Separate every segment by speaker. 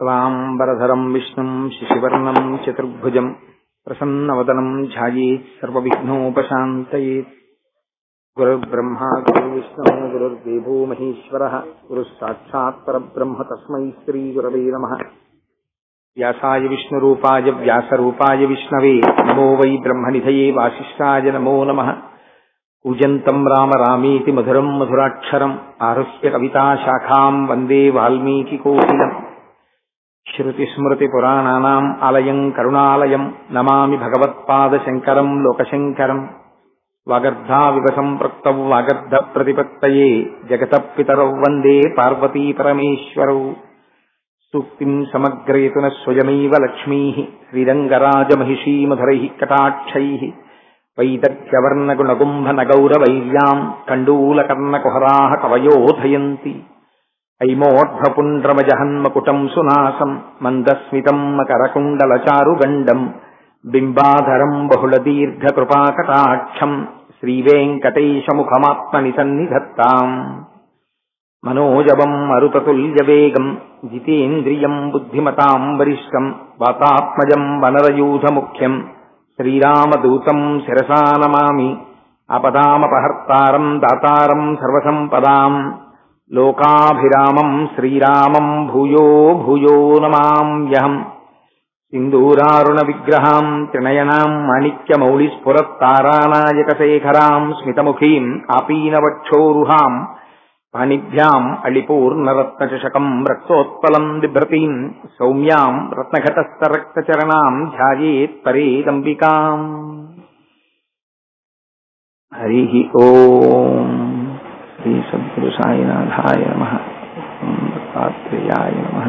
Speaker 1: శుక్లాంబరధరం విష్ణుం శశివర్ణం చతుర్భుజం ప్రసన్నవదనం ధ్యాయేత్ సర్వవిఘ్నోపశాంతయేత్. గురుర్బ్రహ్మా గురుర్విష్ణుః గురుర్దేవో మహేశ్వరః గురుః సాక్షాత్ పరబ్రహ్మ తస్మై శ్రీ గురవే నమః. వ్యాసాయ విష్ణురూపాయ వ్యాసరూపాయ విష్ణవే నమో వై బ్రహ్మనిధయే వాసిష్ఠాయ నమో నమః. కూజంతం రామ రామేతి మధురం మధురాక్షరం ఆరుహ్య కవితాశాఖాం వందే వాల్మీకికోకిలం. శ్రుతిస్మృతిపురాణానాం ఆలయం కరుణాలయం నమామి భగవత్పాదశంకరం లోకశంకరం. వాగర్ధావివ సంపృక్తౌ వాగర్ధ ప్రతిపత్తయే జగతః పితరౌ వందే పార్వతీ పరమేశ్వరౌ. సూక్తిం సమగ్రయతున స్వయమైవ లక్ష్మీః శ్రీరంగరాజమహిషీమధురైః కటాక్షైః. వైదగ్ధ్యవర్ణగుణగుంభనగౌరవైర్యాం కండూలకర్ణకుహరాः కవయోధయంతి. ఐమోర్ధ్వపుండ్రమజహన్మకుటం సునాసం మందస్మితం మకరకుండలచారుగండం బింబాధరం బహుళదీర్ఘకృపాకటాక్షం శ్రీవేంకటేశముఖమాత్మని సన్నిధత్తాం. మనోజవం మరుతతుల్యవేగం జితేంద్రియం బుద్ధిమతాం వరిష్టం వాతాత్మజం వనరయూధముఖ్యం శ్రీరామదూతం శిరసా నమామి. ఆపదామపహర్తారం దాతారం సర్వసంపదాం లోకాభిరామం శ్రీరామం భూయో భూయో నమామ్యహం. సింధూరారుణ విగ్రహాం త్రినయనాం మాణిక్యమౌళిస్ఫురత్తారానాయకశేఖరాం స్మితముఖీం ఆపీనవక్షోరుహాం పాణిభ్యాం అళిపూర్ణరత్నచషకం రక్తోత్పలం బిభ్రతీం సౌమ్యాం రత్నఘటస్థరక్తచరణాం ధ్యాయేత్ పరేదంబికాం. హరి ఓం. శ్రీ సద్గురు సాయినాథాయ నమః. దత్తాత్రేయాయ నమః.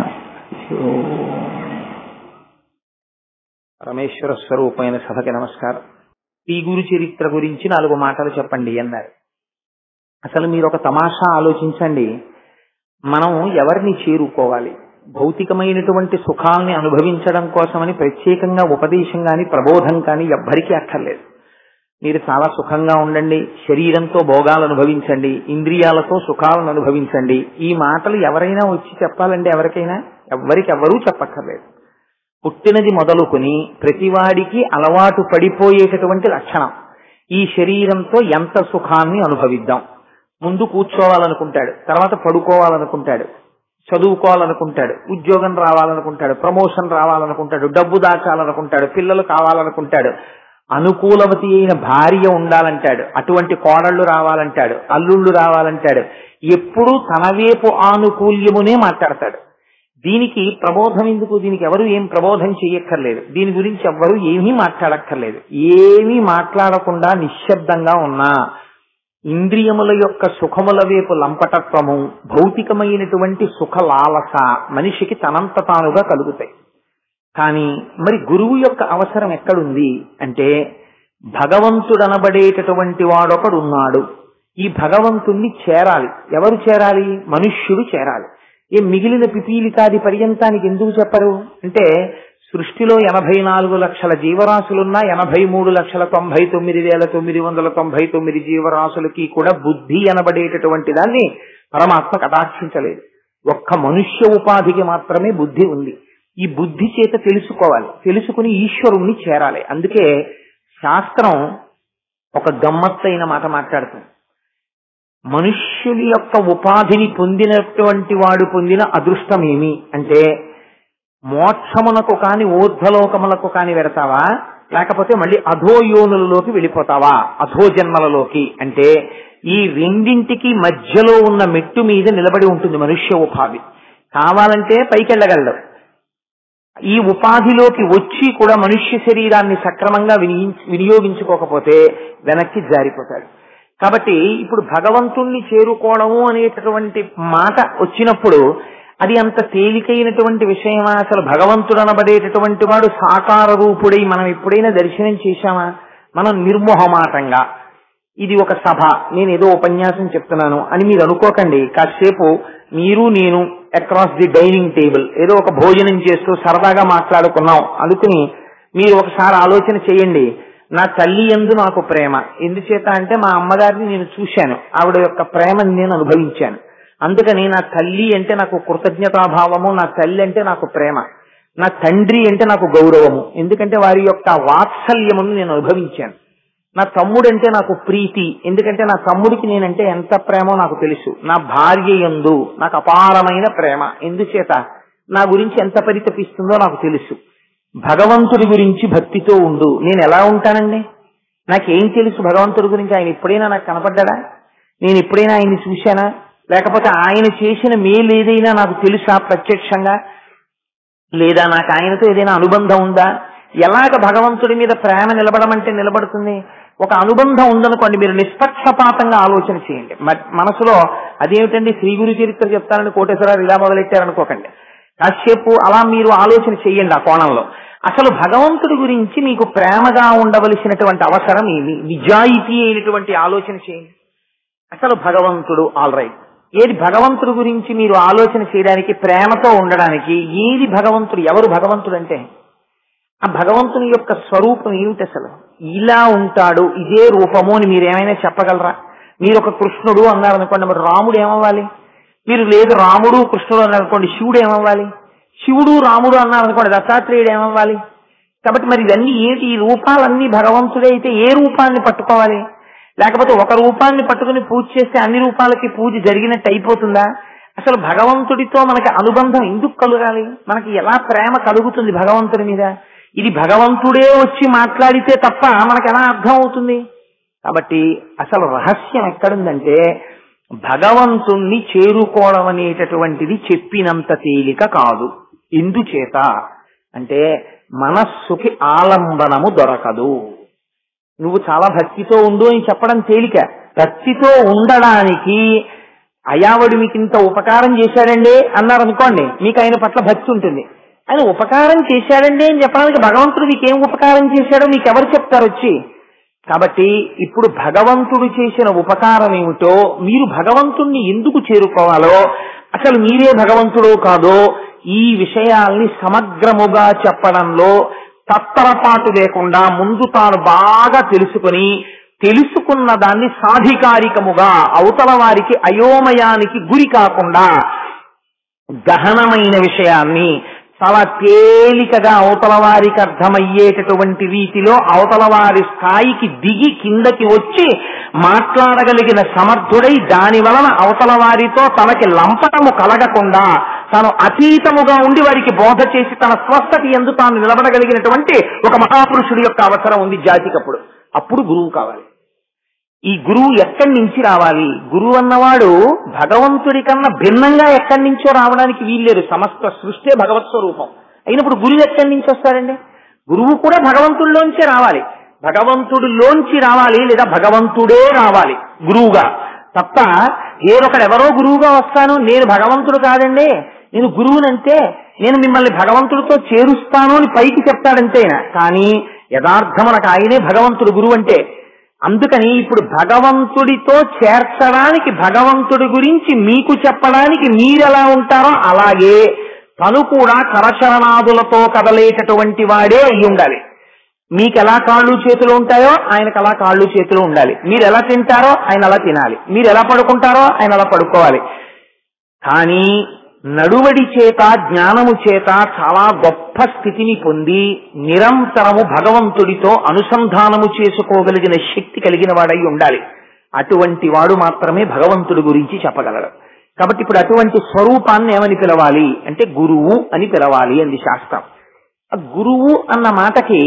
Speaker 1: పరమేశ్వర స్వరూపమైన సభకి నమస్కారం. ఈ గురు చరిత్ర గురించి 4 మాటలు చెప్పండి అన్నారు. అసలు మీరు ఒక తమాషా ఆలోచించండి. మనం ఎవరిని చేరుకోవాలి? భౌతికమైనటువంటి సుఖాల్ని అనుభవించడం కోసమని ప్రత్యేకంగా ఉపదేశం కానీ ప్రబోధం కానీ ఎవ్వరికీ అక్కర్లేదు. మీరు చాలా సుఖంగా ఉండండి, శరీరంతో భోగాలు అనుభవించండి, ఇంద్రియాలతో సుఖాలను అనుభవించండి, ఈ మాటలు ఎవరైనా వచ్చి చెప్పాలండి? ఎవరికైనా? ఎవ్వరికెవ్వరూ చెప్పక్కర్లేదు. పుట్టినది మొదలుకొని ప్రతివాడికి అలవాటు పడిపోయేటటువంటి లక్షణం. ఈ శరీరంతో ఎంత సుఖాన్ని అనుభవిద్దాం. ముందు కూర్చోవాలనుకుంటాడు, తర్వాత పడుకోవాలనుకుంటాడు, చదువుకోవాలనుకుంటాడు, ఉద్యోగం రావాలనుకుంటాడు, ప్రమోషన్ రావాలనుకుంటాడు, డబ్బు దాచాలనుకుంటాడు, పిల్లలు కావాలనుకుంటాడు, అనుకూలవతి అయిన భార్య ఉండాలంటాడు, అటువంటి కోడళ్లు రావాలంటాడు, అల్లుళ్ళు రావాలంటాడు. ఎప్పుడూ తన వైపు ఆనుకూల్యమునే మాట్లాడతాడు. దీనికి ప్రబోధం ఎందుకు? దీనికి ఎవరు ఏం ప్రబోధం చేయక్కర్లేదు. దీని గురించి ఎవ్వరూ ఏమీ మాట్లాడక్కర్లేదు. ఏమీ మాట్లాడకుండా నిశ్శబ్దంగా ఉన్నా ఇంద్రియముల యొక్క సుఖముల వైపు లంపటత్వము, భౌతికమైనటువంటి సుఖ లాలస మనిషికి తనంత తానుగా కలుగుతాయి. కానీ మరి గురువు యొక్క అవసరం ఎక్కడుంది అంటే, భగవంతుడనబడేటటువంటి వాడొకడున్నాడు. ఈ భగవంతుణ్ణి చేరాలి. ఎవరు చేరాలి? మనుష్యుడు చేరాలి. మిగిలిన పిపీలికాది పర్యంతానికి ఎందుకు చెప్పరు అంటే, సృష్టిలో 84 లక్షల జీవరాశులున్నా 83,99,999 జీవరాశులకి కూడా బుద్ధి అనబడేటటువంటి దాన్ని పరమాత్మ కటాక్షించలేదు. ఒక్క మనుష్య ఉపాధికి మాత్రమే బుద్ధి ఉంది. ఈ బుద్ధి చేత తెలుసుకోవాలి, తెలుసుకుని ఈశ్వరుణ్ణి చేరాలి. అందుకే శాస్త్రం ఒక గమ్మత్తైన మాట మాట్లాడుతుంది. మనుష్యుని యొక్క ఉపాధిని పొందినటువంటి వాడు పొందిన అదృష్టమేమి అంటే, మోక్షమునకు కాని ఊర్ధ్వలోకములకు కాని వెడతావా, లేకపోతే మళ్ళీ అధోయోనులలోకి వెళ్ళిపోతావా, అధోజన్మలలోకి అంటే, ఈ రెండింటికి మధ్యలో ఉన్న మెట్టు మీద నిలబడి ఉంటుంది మనుష్య ఉపాధి. కావాలంటే పైకెళ్ళగలడు. ఈ ఉపాధిలోకి వచ్చి కూడా మనుష్య శరీరాన్ని సక్రమంగా వినియోగించుకోకపోతే వెనక్కి జారిపోతాడు. కాబట్టి ఇప్పుడు భగవంతుణ్ణి చేరుకోవడము అనేటటువంటి మాట వచ్చినప్పుడు అది అంత తేలికైనటువంటి విషయమా? అసలు భగవంతుడు అనబడేటటువంటి వాడు సాకార రూపుడై మనం ఎప్పుడైనా దర్శనం చేశామా? మనం నిర్మోహమాటంగా ఇది ఒక సభ, నేను ఏదో ఉపన్యాసం చెప్తున్నాను అని మీరు అనుకోకండి. కాసేపు మీరు నేను అక్రాస్ ది డైనింగ్ టేబుల్ ఏదో ఒక భోజనం చేస్తూ సరదాగా మాట్లాడుకున్నాం అనుకుని మీరు ఒకసారి ఆలోచన చేయండి. నా తల్లి యందు నాకు ప్రేమ ఎందుచేత అంటే, మా అమ్మగారిని నేను చూశాను, ఆవిడ యొక్క ప్రేమని నేను అనుభవించాను. అందుకని నా తల్లి అంటే నాకు కృతజ్ఞతాభావము, నా తల్లి అంటే నాకు ప్రేమ, నా తండ్రి అంటే నాకు గౌరవము, ఎందుకంటే వారి యొక్క వాత్సల్యమును నేను అనుభవించాను. నా తమ్ముడు అంటే నాకు ప్రీతి, ఎందుకంటే నా తమ్ముడికి నేనంటే ఎంత ప్రేమో నాకు తెలుసు. నా భార్య యందు నాకు అపారమైన ప్రేమ, ఎందుచేత నా గురించి ఎంత పరితపిస్తుందో నాకు తెలుసు. భగవంతుడి గురించి భక్తితో ఉండు. నేను ఎలా ఉంటానండి? నాకేం తెలుసు భగవంతుడి గురించి? ఆయన ఎప్పుడైనా నాకు కనపడ్డా? నేను ఎప్పుడైనా ఆయన్ని చూశానా? లేకపోతే ఆయన చేసిన మేలు ఏదైనా నాకు తెలుసా ప్రత్యక్షంగా? లేదా నాకు ఆయనతో ఏదైనా అనుబంధం ఉందా? ఎలాగ భగవంతుడి మీద ప్రేమ నిలబడమంటే నిలబడుతుంది? ఒక అనుబంధం ఉందనుకోండి, మీరు నిష్పక్షపాతంగా ఆలోచన చేయండి. మనసులో అదేమిటండి శ్రీ గురు చరిత్ర చెప్తానని కోటేశ్వరరావు ఇలా మొదలెట్టారనుకోకండి. కాసేపు అలా మీరు ఆలోచన చేయండి. ఆ కోణంలో అసలు భగవంతుడి గురించి మీకు ప్రేమగా ఉండవలసినటువంటి అవసరం ఏమి? నిజాయితీ అయినటువంటి ఆలోచన చేయండి. అసలు భగవంతుడు ఆల్ రైట్, ఏది భగవంతుడి గురించి మీరు ఆలోచన చేయడానికి, ప్రేమతో ఉండడానికి ఏది భగవంతుడు? ఎవరు భగవంతుడు అంటే? ఆ భగవంతుని యొక్క స్వరూపం ఏమిటి? అసలు ఇలా ఉంటాడు, ఇదే రూపము అని మీరేమైనా చెప్పగలరా? మీరు ఒక కృష్ణుడు అన్నారనుకోండి, మరి రాముడు ఏమవ్వాలి? మీరు లేదు రాముడు కృష్ణుడు అన్నారనుకోండి, శివుడు ఏమవ్వాలి? శివుడు రాముడు అన్నారనుకోండి, దత్తాత్రేయుడు ఏమవ్వాలి? కాబట్టి మరి ఇవన్నీ ఏంటి? ఈ రూపాలన్నీ భగవంతుడే అయితే ఏ రూపాన్ని పట్టుకోవాలి? లేకపోతే ఒక రూపాన్ని పట్టుకుని పూజ చేస్తే అన్ని రూపాలకి పూజ జరిగినట్టు అయిపోతుందా? అసలు భగవంతుడితో మనకి అనుబంధం ఎందుకు కలగాలి? మనకి ఎలా ప్రేమ కలుగుతుంది భగవంతుడి మీద? ఇది భగవంతుడే వచ్చి మాట్లాడితే తప్ప మనకు ఎలా అర్థం అవుతుంది? కాబట్టి అసలు రహస్యం ఎక్కడుందంటే, భగవంతుణ్ణి చేరుకోవడం అనేటటువంటిది చెప్పినంత తేలిక కాదు. ఎందుచేత అంటే మనస్సుకి ఆలంబనము దొరకదు. నువ్వు చాలా భక్తితో ఉండు అని చెప్పడం తేలిక. భక్తితో ఉండడానికి అయావడు మీకు ఇంత ఉపకారం చేశాడండి అన్నారనుకోండి, మీకు ఆయన పట్ల భక్తి ఉంటుంది. ఆయన ఉపకారం చేశాడండి అని చెప్పడానికి భగవంతుడు మీకేం ఉపకారం చేశాడో మీకెవరు చెప్తారు వచ్చి? కాబట్టి ఇప్పుడు భగవంతుడు చేసిన ఉపకారం ఏమిటో, మీరు భగవంతుణ్ణి ఎందుకు చేరుకోవాలో, అసలు మీరే భగవంతుడో కాదో ఈ విషయాల్ని సమగ్రముగా చెప్పడంలో తత్తరపాటు లేకుండా ముందు తాను బాగా తెలుసుకున్న దాన్ని సాధికారికముగా అవతల వారికి అయోమయానికి గురి కాకుండా గహనమైన విషయాన్ని చాలా తేలికగా అవతల వారికి అర్థమయ్యేటటువంటి రీతిలో అవతల వారి స్థాయికి దిగి కిందకి వచ్చి మాట్లాడగలిగిన సమర్థుడై, దాని వలన అవతల వారితో తనకి లంపటము కలగకుండా తాను అతీతముగా ఉండి వారికి బోధ చేసి తన స్వస్థత యందు తాను నిలబడగలిగినటువంటి ఒక మహాపురుషుడి యొక్క అవసరం ఉంది జాతికప్పుడు. అప్పుడు గురువు కావాలి. ఈ గురువు ఎక్కడి నుంచి రావాలి? గురువు అన్నవాడు భగవంతుడి కన్నా భిన్నంగా ఎక్కడి నుంచో రావడానికి వీల్లేదు. సమస్త సృష్టి భగవత్ స్వరూపం అయినప్పుడు గురువు ఎక్కడి నుంచి వస్తారండి? గురువు కూడా భగవంతుడిలోంచే రావాలి. భగవంతుడిలోంచి రావాలి, లేదా భగవంతుడే రావాలి గురువుగా తప్ప ఎవరో గురువుగా వస్తాను, నేను భగవంతుడు కాదండి, నేను గురువునంటే నేను మిమ్మల్ని భగవంతుడితో చేరుస్తాను అని పైకి చెప్తాడంతే. కానీ యథార్థమునకు ఆయనే భగవంతుడు గురువు అంటే. అందుకని ఇప్పుడు భగవంతుడితో చేర్చడానికి, భగవంతుడి గురించి మీకు చెప్పడానికి మీరెలా ఉంటారో అలాగే తను కూడా కరచరణాదులతో కదలేటటువంటి వాడే అయి ఉండాలి. మీకు ఎలా కాళ్ళు చేతులు ఉంటాయో ఆయనకు అలా కాళ్ళు చేతులు ఉండాలి. మీరు ఎలా తింటారో ఆయన అలా తినాలి. మీరు ఎలా పడుకుంటారో ఆయన అలా పడుకోవాలి. కానీ నడువడి చేత, జ్ఞానము చేత చాలా గొప్ప స్థితిని పొంది నిరంతరము భగవంతుడితో అనుసంధానము చేసుకోగలిగిన శక్తి కలిగిన వాడై ఉండాలి. అటువంటి వాడు మాత్రమే భగవంతుడి గురించి చెప్పగలడు. కాబట్టి ఇప్పుడు అటువంటి స్వరూపాన్ని ఏమని పిలవాలి అంటే గురువు అని పిలవాలి అంది శాస్త్రం. ఆ గురువు అన్న మాటకి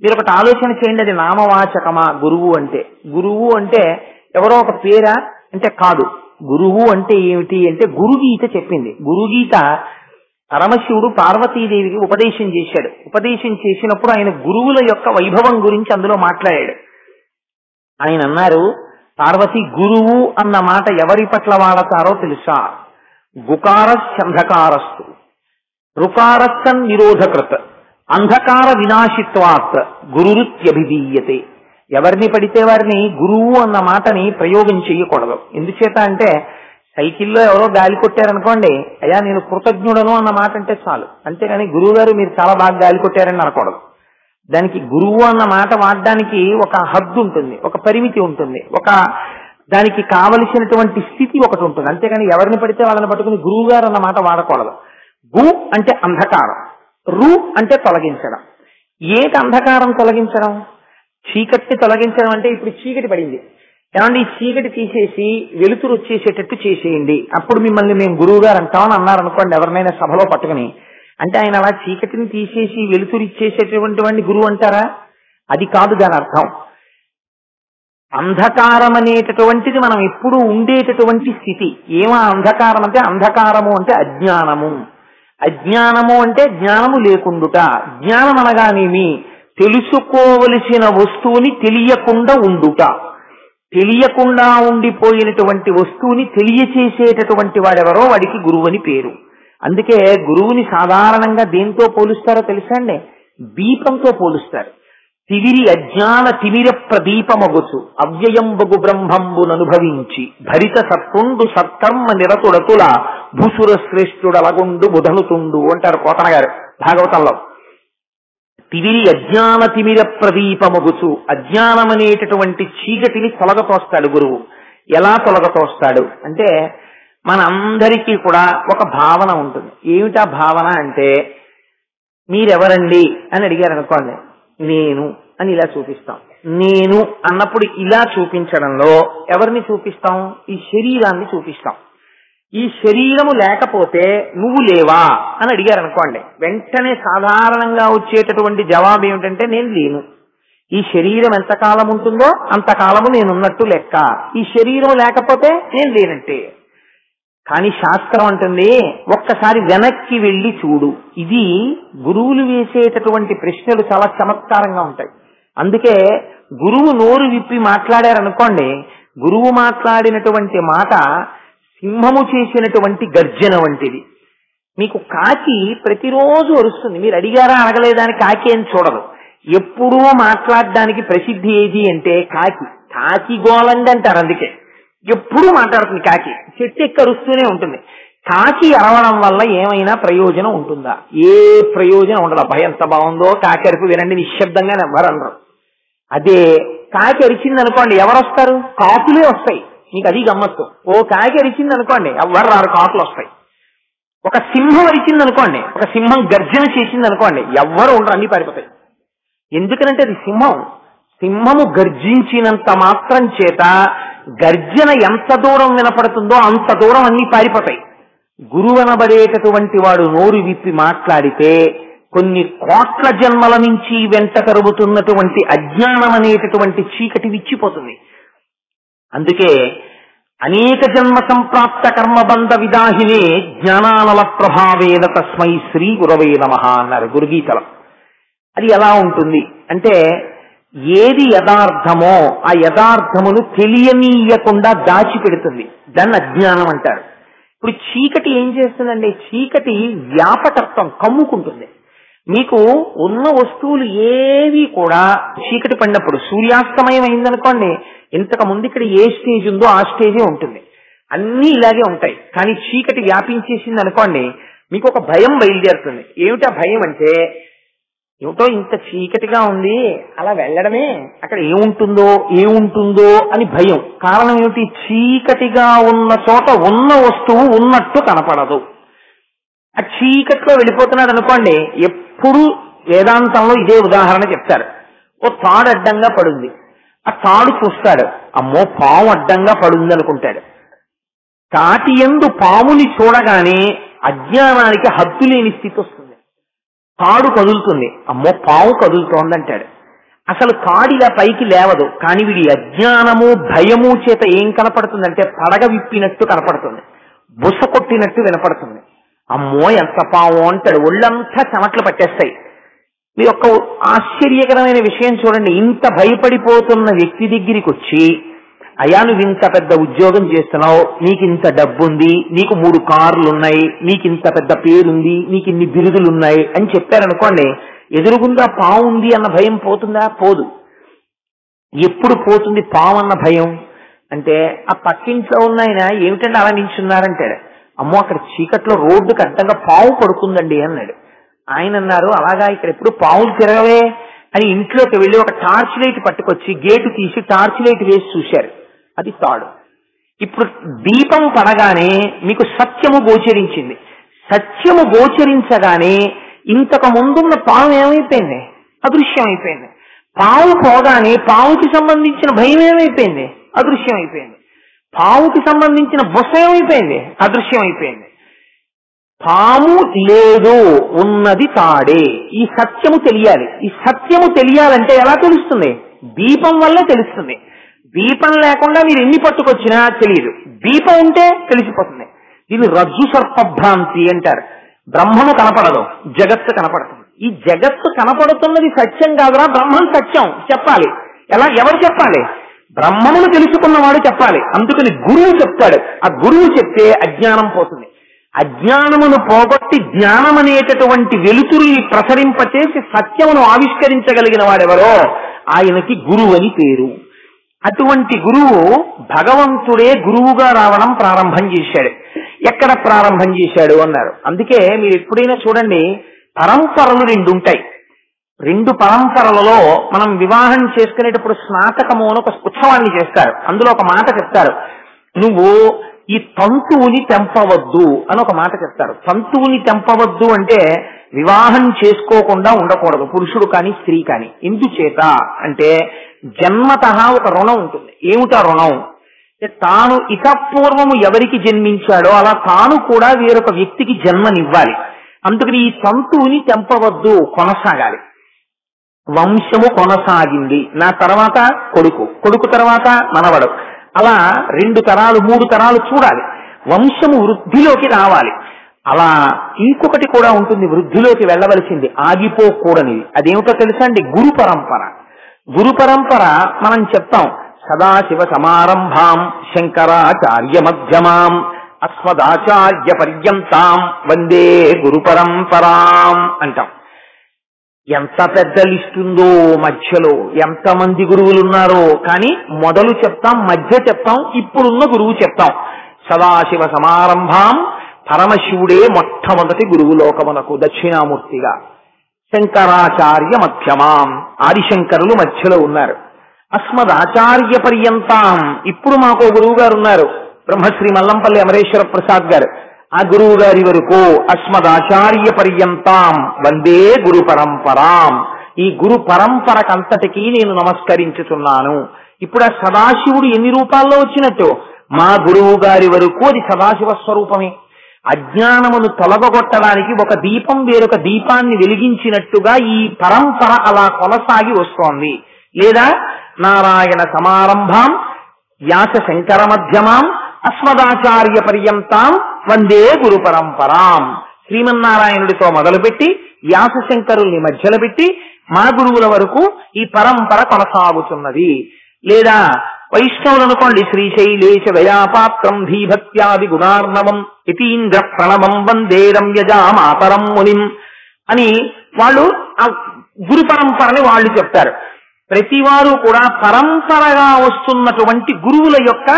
Speaker 1: మీరు ఒకటి ఆలోచన చేయండి, అది నామవాచకమా? గురువు అంటే గురువు అంటే ఎవరో ఒక పేరా అంటే కాదు. గురువు అంటే ఏమిటి అంటే గురుగీత చెప్పింది. గురుగీత పరమశివుడు పార్వతీదేవికి ఉపదేశం చేశాడు. ఉపదేశం చేసినప్పుడు ఆయన గురువుల యొక్క వైభవం గురించి అందులో మాట్లాడాడు. ఆయన అన్నారు, పార్వతి గురువు అన్న మాట ఎవరి పట్ల వాడతారో తెలుసా? గుకారస్యంధకారస్తు రుకారస్సన్ నిరోధకృత్ అంధకార వినాశిత్వాత్ గురురుత్యభిధీయతే. ఎవరిని పడితే వారిని గురువు అన్న మాటని ప్రయోగం చేయకూడదు. ఎందుచేత అంటే సైకిల్లో ఎవరో గాలి కొట్టారనుకోండి, అయ్యా నేను కృతజ్ఞుడను అన్న మాట అంటే చాలు. అంతేగాని గురువు గారు మీరు చాలా బాగా గాలి కొట్టారని అనకూడదు. దానికి గురువు అన్న మాట వాడడానికి ఒక హద్దు ఉంటుంది, ఒక పరిమితి ఉంటుంది, ఒక దానికి కావలసినటువంటి స్థితి ఒకటి ఉంటుంది. అంతేకాని ఎవరిని పడితే వాళ్ళని పట్టుకుని గురువు గారు అన్న మాట వాడకూడదు. గు అంటే అంధకారం, రు అంటే తొలగించడం. ఏటి అంధకారం తొలగించడం? చీకటిని తొలగించడం అంటే ఇప్పుడు చీకటి పడింది, ఏమంటే ఈ చీకటి తీసేసి వెలుతురు వచ్చేసేటట్టు చేసేయండి, అప్పుడు మిమ్మల్ని మేము గురువు గారు అంటామని అన్నారనుకోండి ఎవరినైనా సభలో పట్టుకుని. అంటే ఆయన అలా చీకటిని తీసేసి వెలుతురు ఇచ్చేసేటువంటి వాడిని గురువు అంటారా? అది కాదు దాని అర్థం. అంధకారం అనేటటువంటిది మనం ఎప్పుడు ఉండేటటువంటి స్థితి. ఏమా అంధకారం అంటే? అంధకారము అంటే అజ్ఞానము. అజ్ఞానము అంటే జ్ఞానము లేకుండుట. జ్ఞానం అనగానేమి? తెలుసుకోవలసిన వస్తువుని తెలియకుండా ఉండుట. తెలియకుండా ఉండిపోయినటువంటి వస్తువుని తెలియచేసేటటువంటి వాడెవరో వాడికి గురువు అని పేరు. అందుకే గురువుని సాధారణంగా దేంతో పోలుస్తారో తెలుసా అండి? దీపంతో పోలుస్తారు. తివిరి అజ్ఞాన తిమిర ప్రదీపమగుచు అవ్యయంబగు బ్రహ్మంబుననుభవించి భరిత సత్తుండు సత్కర్మ నిరతుడతుల భూసుర శ్రేష్ఠుడలగుండు బుధనుతుండు అంటారు పోతన గారు భాగవతంలో. తివిరి అజ్ఞాన తిమిర ప్రదీపమగుచు, అజ్ఞానమనేటటువంటి చీకటిని తొలగతోస్తాడు గురువు. ఎలా తొలగతోస్తాడు అంటే, మనందరికీ కూడా ఒక భావన ఉంటుంది. ఏమిటా భావన అంటే, మీరెవరండి అని అడిగారు అనుకోండి, నేను అని ఇలా చూపిస్తాం. నేను అన్నప్పుడు ఇలా చూపించడంలో ఎవరిని చూపిస్తాం? ఈ శరీరాన్ని చూపిస్తాం. ఈ శరీరము లేకపోతే నువ్వు లేవా అని అడిగారు అనుకోండి, వెంటనే సాధారణంగా వచ్చేటటువంటి జవాబు ఏమిటంటే నేను లేను. ఈ శరీరం ఎంతకాలం ఉంటుందో అంతకాలము నేనున్నట్టు లెక్క. ఈ శరీరం లేకపోతే నేను లేనంటే. కానీ శాస్త్రం అంటుంది ఒక్కసారి వెనక్కి వెళ్ళి చూడు. ఇది గురువులు వేసేటటువంటి ప్రశ్నలు చాలా చమత్కారంగా ఉంటాయి. అందుకే గురువు నోరు విప్పి మాట్లాడారనుకోండి, గురువు మాట్లాడినటువంటి మాట సింహము చేసినటువంటి గర్జన వంటిది. మీకు కాకి ప్రతిరోజు అరుస్తుంది, మీరు అడిగారా అడగలేదా అని కాకి అని చూడదు. ఎప్పుడూ మాట్లాడడానికి ప్రసిద్ధి ఏది అంటే కాకి. కాకి గోలండి అంటారు. అందుకే ఎప్పుడూ మాట్లాడుతుంది కాకి, చెట్టు ఎక్కి అరుస్తూనే ఉంటుంది. కాకి అరవడం వల్ల ఏమైనా ప్రయోజనం ఉంటుందా? ఏ ప్రయోజనం ఉండదు. భయం ఎంత బాగుందో, కాకి అరుపు వినండి నిశ్శబ్దంగా ఎవరు అనరు. అదే కాకి అరిచింది అనుకోండి, ఎవరు వస్తారు? కాకులే వస్తాయి. మీకు అది గమ్మత్తు. ఓ కాకి అరిచింది అనుకోండి, ఎవరు రారు, కాకులు వస్తాయి. ఒక సింహం అరిచింది అనుకోండి, ఒక సింహం గర్జన చేసింది అనుకోండి, ఎవ్వరు ఉండరు, అన్ని పారిపోతాయి. ఎందుకనంటే అది సింహం. సింహము గర్జించినంత మాత్రం చేత గర్జన ఎంత దూరం వినపడుతుందో అంత దూరం అన్ని పారిపోతాయి. గురువనబడేటటువంటి వాడు నోరు విప్పి మాట్లాడితే కొన్ని కోట్ల జన్మల నుంచి వెంట కరుగుతున్నటువంటి అజ్ఞానం అనేటటువంటి చీకటి విచ్చిపోతుంది. అందుకే అనేక జన్మ సంప్రాప్త కర్మబంధ విదాహినే జ్ఞానానల ప్రభావేన తస్మై శ్రీ గురవే నమః అన్నారు గురుగీతలో. అది ఎలా ఉంటుంది అంటే, ఏది యథార్థమో ఆ యథార్థమును తెలియనీయకుండా దాచిపెడుతుంది. దాన్ని అజ్ఞానం అంటారు. ఇప్పుడు చీకటి ఏం చేస్తుందండి? చీకటి వ్యాపకత్వం కమ్ముకుంటుంది. మీకు ఉన్న వస్తువులు ఏవి కూడా చీకటి పడినప్పుడు, సూర్యాస్తమయం అయిందనుకోండి, ఇంతకు ముందు ఇక్కడ ఏ స్టేజ్ ఉందో ఆ స్టేజే ఉంటుంది. అన్నీ ఇలాగే ఉంటాయి. కానీ చీకటి వ్యాపించేసింది అనుకోండి, మీకు ఒక భయం బయలుదేరుతుంది. ఏమిటా భయం అంటే, ఏమిటో ఇంత చీకటిగా ఉంది, అలా వెళ్ళడమే, అక్కడ ఏముంటుందో అని భయం. కారణం ఏమిటి? చీకటిగా ఉన్న చోట ఉన్న వస్తువు ఉన్నట్టు కనపడదు. ఆ చీకట్లో వెళ్ళిపోతున్నాడు అనుకోండి, ఎప్పుడు వేదాంతంలో ఇదే ఉదాహరణ చెప్తారు. ఓ తాడు అడ్డంగా పడుంది, ఆ తాడు చూస్తాడు, అమ్మో పాము అడ్డంగా పడుంది అనుకుంటాడు. తాటి యందు పాముని చూడగానే అజ్ఞానానికి హద్దు లేని స్థితి వస్తుంది. తాడు కదులుతుంది, అమ్మో పాము కదులుతోందంటాడు. అసలు తాడిలా పైకి లేవదు. కానీ వీడి అజ్ఞానము భయము చేత ఏం కనపడుతుందంటే పడగ విప్పినట్టు కనపడుతుంది, బుస కొట్టినట్టు వినపడుతుంది. అమ్మో ఎంత పాము అంటాడు, ఒళ్ళంతా చెమట్లు పట్టేస్తాయి. మీ యొక్క ఆశ్చర్యకరమైన విషయం చూడండి, ఇంత భయపడిపోతున్న వ్యక్తి దగ్గరికి వచ్చి, అయ్యా నువ్వు ఇంత పెద్ద ఉద్యోగం చేస్తున్నావు, నీకు ఇంత డబ్బుంది, నీకు 3 కార్లు ఉన్నాయి, నీకు ఇంత పెద్ద పేరుంది, నీకు ఇన్ని బిరుదులున్నాయి అని చెప్పారనుకోండి, ఎదురుగుండా పాము ఉంది అన్న భయం పోతుందా? పోదు. ఎప్పుడు పోతుంది పాము అన్న భయం అంటే, ఆ పక్కింట్లో ఉన్న ఆయన ఏమిటంటే అలా నిల్చున్నారంటాడు, అమ్మో అక్కడ చీకట్లో రోడ్డుకి అడ్డంగా పాము పడుకుందండి అన్నాడు. ఆయన అన్నారు, అలాగా ఇక్కడ ఎప్పుడు పావులు తిరగవే అని ఇంట్లోకి వెళ్ళి ఒక టార్చ్ లైట్ పట్టుకొచ్చి గేటు తీసి టార్చ్ లైట్ వేసి చూశారు. అది తాడు. ఇప్పుడు దీపం పడగానే మీకు సత్యము గోచరించింది. సత్యము గోచరించగానే ఇంతకు ముందున్న పాము ఏమైపోయింది? అదృశ్యం అయిపోయింది. పావు పోగానే పావుకి సంబంధించిన భయం ఏమైపోయింది? అదృశ్యం అయిపోయింది. పావుకి సంబంధించిన బొస ఏమైపోయింది? అదృశ్యం అయిపోయింది. పాము లేదు, ఉన్నది తాడే. ఈ సత్యము తెలియాలి. ఈ సత్యము తెలియాలంటే ఎలా తెలుస్తుంది? దీపం వల్ల తెలుస్తుంది. దీపం లేకుండా మీరు ఎన్ని పట్టుకొచ్చినా తెలియదు. దీపం ఉంటే తెలిసిపోతుంది. దీన్ని రజ్జు సర్పభ్రాంతి అంటారు. బ్రహ్మము కనపడదు, జగత్తు కనపడుతుంది. ఈ జగత్తు కనపడుతున్నది సత్యం కాదురా, బ్రహ్మం సత్యం చెప్పాలి. ఎలా? ఎవరు చెప్పాలి? బ్రహ్మమును తెలుసుకున్నవాడు చెప్పాలి. అందుకని గురువు చెప్తాడు. ఆ గురువు చెప్తే అజ్ఞానం పోతుంది. అజ్ఞానమును పోగొట్టి జ్ఞానం అనేటటువంటి వెలుతురుని ప్రసరింపచేసి సత్యమును ఆవిష్కరించగలిగిన వాడెవరో ఆయనకి గురువు అని పేరు. అటువంటి గురువు భగవంతుడే గురువుగా రావడం ప్రారంభం చేశాడు. ఎక్కడ ప్రారంభం చేశాడు అన్నారు. అందుకే మీరు ఎప్పుడైనా చూడండి, పరంపరలు రెండు ఉంటాయి. రెండు పరంపరలలో మనం వివాహం చేసుకునేటప్పుడు స్నాతకము అని ఒక ఉత్సవాన్ని చేస్తారు. అందులో ఒక మాట చెప్తారు, నువ్వు ఈ తంతువుని తెంపవద్దు అని ఒక మాట చెప్తారు. తంతువుని తెంపవద్దు అంటే వివాహం చేసుకోకుండా ఉండకూడదు, పురుషుడు కానీ స్త్రీ కానీ. ఎందుచేత అంటే జన్మతః ఒక రుణం ఉంటుంది. ఏమిటా రుణం? తాను ఇతపూర్వము ఎవరికి జన్మించాడో అలా తాను కూడా వేరొక వ్యక్తికి జన్మనివ్వాలి. అందుకని ఈ తంతువుని తెంపవద్దు, కొనసాగాలి. వంశము కొనసాగింది, నా తర్వాత కొడుకు, కొడుకు తర్వాత మనవడు, అలా 2 తరాలు 3 తరాలు చూడాలి. వంశము వృద్ధిలోకి రావాలి. అలా ఇంకొకటి కూడా ఉంటుంది, వృద్ధిలోకి వెళ్ళవలసింది, ఆగిపోకూడనిది. అదేమిటో తెలుసా అండి? గురు పరంపర. గురు పరంపర మనం చెప్తాం, సదాశివ సమారంభాం శంకరాచార్య మధ్యమాం అస్మదాచార్య పర్యంతాం వందే గురు పరంపరాం అంటాం. ఎంత పెద్ద లిస్ట్ ఉందో మధ్యలో, ఎంతమంది గురువులు ఉన్నారో, కానీ మొదలు చెప్తాం, మధ్య చెప్తాం, ఇప్పుడున్న గురువు చెప్తాం. సదాశివ సమారంభాం, పరమశివుడే మొట్టమొదటి గురువు లోకమునకు దక్షిణామూర్తిగా. శంకరాచార్య మధ్యమాం, ఆదిశంకరులు మధ్యలో ఉన్నారు. అస్మదాచార్య పర్యంతాం, ఇప్పుడు మాకు గురువు గారు ఉన్నారు, బ్రహ్మశ్రీ మల్లంపల్లి అమరేశ్వర ప్రసాద్ గారు. ఆ గురువు గారి వరకు అస్మదాచార్య పర్యంతాం వందే గురు పరంపరాం. ఈ గురు పరంపరకంతటికీ నేను నమస్కరించుతున్నాను. ఇప్పుడు ఆ సదాశివుడు ఎన్ని రూపాల్లో వచ్చినట్టు? మా గురువు గారి వరకు అది సదాశివ స్వరూపమే. అజ్ఞానమును తొలగొట్టడానికి ఒక దీపం వేరొక దీపాన్ని వెలిగించినట్టుగా ఈ పరంపర అలా కొనసాగి వస్తోంది. లేదా నారాయణ సమారంభాం వ్యాస శంకర మధ్యమాం అస్మదాచార్య పర్యంతాం వందే గురు పరంపరాం. శ్రీమన్నారాయణుడితో మొదలుపెట్టి వ్యాస శంకరుల్ని మధ్యలో పెట్టి మా గురువుల వరకు ఈ పరంపర కొనసాగుతున్నది. లేదా వైష్ణవులు అనుకోండి, శ్రీశైలేశ దయాపాత్రం ధీభక్త్యాది గుణార్ణవం యతీంద్ర ప్రణవం వందే రమ్యజా మాతరం మునిం అని వాళ్ళు ఆ గురు పరంపరని వాళ్ళు చెప్తారు. ప్రతివారు కూడా పరంపరగా వస్తున్నటువంటి గురువుల యొక్క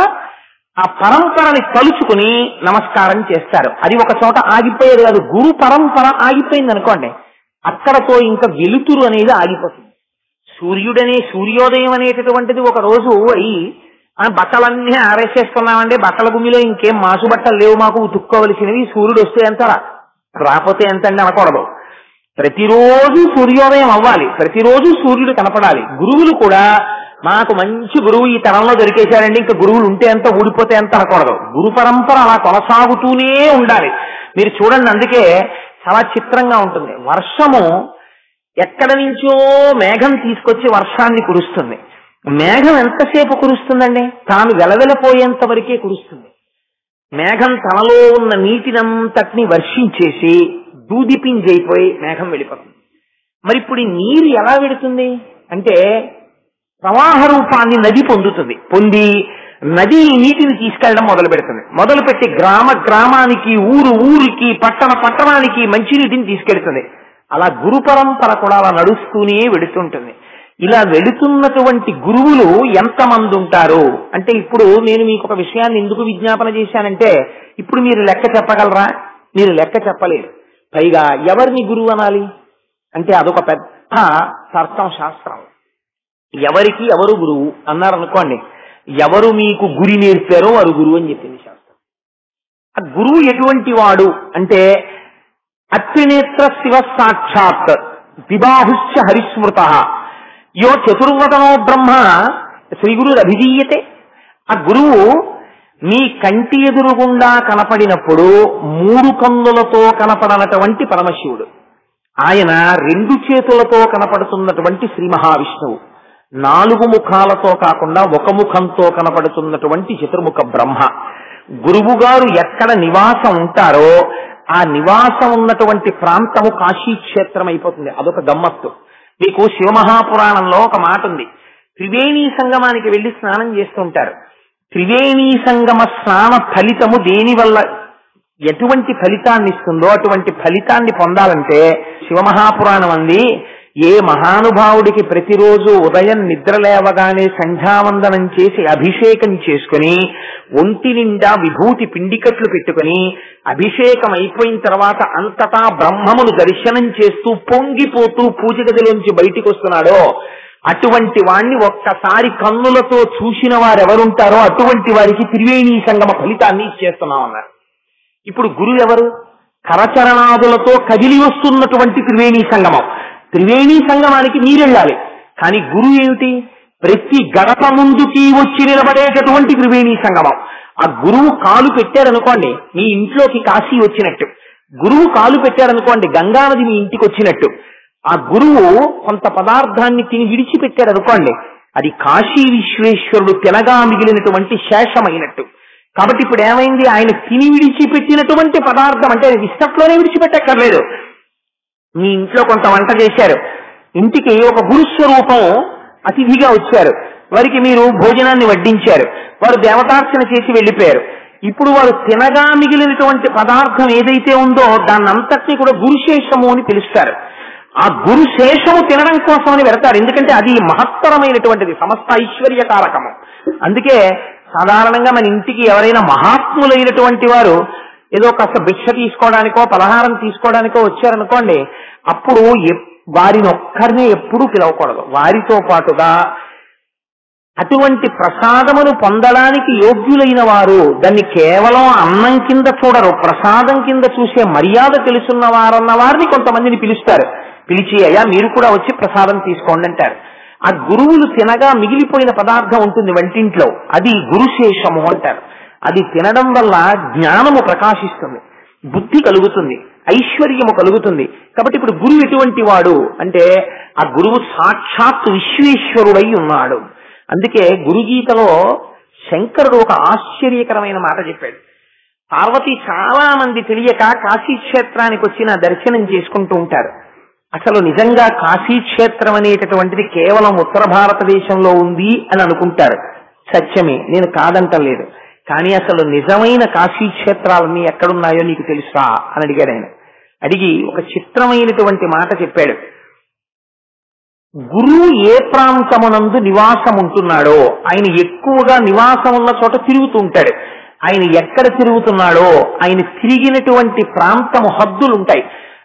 Speaker 1: ఆ పరంపరని తలుచుకుని నమస్కారం చేస్తారు. అది ఒక చోట ఆగిపోయేది కాదు. గురు పరంపర ఆగిపోయింది అనుకోండి, అక్కడతో ఇంకా వెలుతురు అనేది ఆగిపోతుంది. సూర్యోదయం అనేటటువంటిది ఒక రోజు అయి బట్టలన్నీ ఆరేసేసుకున్నామండి, బట్టల గుమ్మిలో ఇంకేం మాసు బట్టలు లేవు మాకు ఉతుక్కోవలసినవి, సూర్యుడు వస్తే ఎంత రాకపోతే ఎంత అండి అనకూడదు. ప్రతిరోజు సూర్యోదయం అవ్వాలి, ప్రతిరోజు సూర్యుడు కనపడాలి. గురువులు కూడా మాకు మంచి గురువు ఈ తరంలో దొరికేశారండి, ఇంకా గురువులు ఉంటే ఎంత ఊడిపోతే ఎంత అనకూడదు. గురు పరంపర అలా కొనసాగుతూనే ఉండాలి. మీరు చూడండి, అందుకే చాలా చిత్రంగా ఉంటుంది. వర్షము ఎక్కడి నుంచో మేఘం తీసుకొచ్చి వర్షాన్ని కురుస్తుంది. మేఘం ఎంతసేపు కురుస్తుందండి? తాను వెలవెలపోయేంత వరకే కురుస్తుంది. మేఘం తనలో ఉన్న నీటినంతటిని వర్షించేసి దూదిపింజైపోయి మేఘం వెళ్ళిపోతుంది. మరి ఇప్పుడు ఈ నీరు ఎలా వెడుతుంది అంటే ప్రవాహ రూపాన్ని నది పొందుతుంది. పొంది నది నీటిని తీసుకెళ్లడం మొదలు పెడుతుంది. మొదలుపెట్టి గ్రామానికి, ఊరికి, పట్టణానికి మంచినీటిని తీసుకెళ్తుంది. అలా గురు పరంపర కూడా అలా నడుస్తూనే వెడుతుంటుంది. ఇలా వెళుతున్నటువంటి గురువులు ఎంతమంది ఉంటారు అంటే, ఇప్పుడు నేను మీకు ఒక విషయాన్ని ఎందుకు విజ్ఞాపన చేశానంటే, ఇప్పుడు మీరు లెక్క చెప్పగలరా? మీరు లెక్క చెప్పలేరు. పైగా ఎవరిని గురువు అనాలి అంటే అదొక పెద్ద తర్కం శాస్త్రం. ఎవరికి ఎవరు గురువు అన్నారనుకోండి, ఎవరు మీకు గురి నేర్పారో వారు గురువు అని చెప్పింది శాస్త్రం. ఆ గురువు ఎటువంటి వాడు అంటే అత్రినేత్ర శివ సాక్షాత్ ద్విబాహుశ్చ హరిస్మృత యో చతుర్వదనో బ్రహ్మ శ్రీ గురు అభిధీయతే. ఆ గురువు మీ కంటి ఎదురుగుండా కనపడినప్పుడు 3 కన్నులతో కనపడనటువంటి పరమశివుడు, ఆయన 2 చేతులతో కనపడుతున్నటువంటి శ్రీ మహావిష్ణువు, 4 ముఖాలతో కాకుండా 1 ముఖంతో కనపడుతున్నటువంటి చతుర్ముఖ బ్రహ్మ. గురువు గారు ఎక్కడ నివాసం ఉంటారో ఆ నివాసం ఉన్నటువంటి ప్రాంతము కాశీక్షేత్రం అయిపోతుంది. అదొక గమ్మత్తు. మీకు శివమహాపురాణంలో ఒక మాట ఉంది. త్రివేణీ సంగమానికి వెళ్లి స్నానం చేస్తుంటారు. త్రివేణీ సంగమ స్నాన ఫలితము దేనివల్ల ఎటువంటి ఫలితాన్ని ఇస్తుందో అటువంటి ఫలితాన్ని పొందాలంటే శివమహాపురాణం అంది, ఏ మహానుభావుడికి ప్రతిరోజు ఉదయం నిద్ర లేవగానే సంధ్యావందనం చేసి అభిషేకం చేసుకుని ఒంటి నిండా విభూతి పిండికట్లు పెట్టుకుని అభిషేకం అయిపోయిన తర్వాత అంతటా బ్రహ్మమును దర్శనం చేస్తూ పొంగిపోతూ పూజ గదిలోంచి బయటికి వస్తున్నాడో అటువంటి వాణ్ణి ఒక్కసారి కన్నులతో చూసిన వారెవరుంటారో అటువంటి వారికి త్రివేణీ సంగమ ఫలితాన్ని ఇచ్చేస్తున్నామన్నారు. ఇప్పుడు గురువు ఎవరు? కరచరణాదులతో కదిలి వస్తున్నటువంటి త్రివేణీ సంగమం. త్రివేణీ సంగమానికి మీరెళ్ళాలి. కానీ గురువు ఏమిటి? ప్రతి గడప ముందుకి వచ్చి నిలబడేటటువంటి త్రివేణీ సంగమం. ఆ గురువు కాలు పెట్టారనుకోండి మీ ఇంట్లోకి కాశీ వచ్చినట్టు, గురువు కాలు పెట్టారనుకోండి గంగానది మీ ఇంటికి వచ్చినట్టు. ఆ గురువు కొంత పదార్థాన్ని తిని విడిచిపెట్టారనుకోండి అది కాశీ విశ్వేశ్వరుడు తినగా మిగిలినటువంటి శేషమైనట్టు. కాబట్టి ఇప్పుడు ఏమైంది? ఆయన తిని విడిచిపెట్టినటువంటి పదార్థం అంటే విస్తట్లోనే విడిచిపెట్టక్కర్లేదు. మీ ఇంట్లో కొంత వంట చేశారు, ఇంటికి ఒక గురుస్వరూపం అతిథిగా వచ్చారు, వారికి మీరు భోజనాన్ని వడ్డించారు, వారు దేవతార్చన చేసి వెళ్ళిపోయారు. ఇప్పుడు వారు తినగా మిగిలినటువంటి పదార్థం ఏదైతే ఉందో దాన్నంతటినీ కూడా గురుశేషము అని పిలుస్తారు. ఆ గురుశేషము తినడం కోసమని పెడతారు, ఎందుకంటే అది మహత్తరమైనటువంటిది, సమస్త ఐశ్వర్యకారకము. అందుకే సాధారణంగా మన ఇంటికి ఎవరైనా మహాత్ములైనటువంటి వారు ఏదో కాస్త భిక్ష తీసుకోవడానికో పలహారం తీసుకోవడానికో వచ్చారనుకోండి, అప్పుడు వారిని ఒక్కరినే ఎప్పుడూ పిలవకూడదు. వారితో పాటుగా అటువంటి ప్రసాదమును పొందడానికి యోగ్యులైన వారు దాన్ని కేవలం అన్నం కింద చూడరు, ప్రసాదం కింద చూసే మర్యాద తెలుసున్న వారన్న వారిని కొంతమందిని పిలుస్తారు. పిలిచి అయ్యా మీరు కూడా వచ్చి ప్రసాదం తీసుకోండి అంటారు. ఆ గురువులు తినగా మిగిలిపోయిన పదార్థం ఉంటుంది వంటింట్లో, అది గురుశేషము అంటారు. అది తినడం వల్ల జ్ఞానము ప్రకాశిస్తుంది, బుద్ధి కలుగుతుంది, ఐశ్వర్యము కలుగుతుంది. కాబట్టి ఇప్పుడు గురువు ఎటువంటి వాడు అంటే ఆ గురువు సాక్షాత్ విశ్వేశ్వరుడై ఉన్నాడు. అందుకే గురుగీతలో శంకరుడు ఒక ఆశ్చర్యకరమైన మాట చెప్పాడు. పార్వతి చాలా మంది తెలియక కాశీక్షేత్రానికి వచ్చిన దర్శనం చేసుకుంటూ ఉంటారు. అసలు నిజంగా కాశీక్షేత్రం అనేటటువంటిది కేవలం ఉత్తర భారతదేశంలో ఉంది అని అనుకుంటారు. సత్యమే, నేను కాదంటలేదు. కానీ అసలు నిజమైన కాశీక్షేత్రాలన్నీ ఎక్కడున్నాయో నీకు తెలుసా అని అడిగాడు ఆయన. అడిగి ఒక చిత్రమైనటువంటి మాట చెప్పాడు. గురువు ఏ ప్రాంతమునందు నివాసం ఉంటున్నాడో ఆయన ఎక్కువగా నివాసం ఉన్న చోట తిరుగుతూ ఉంటాడు. ఆయన ఎక్కడ తిరుగుతున్నాడో ఆయన తిరిగినటువంటి ప్రాంతము హద్దులుంటాయి.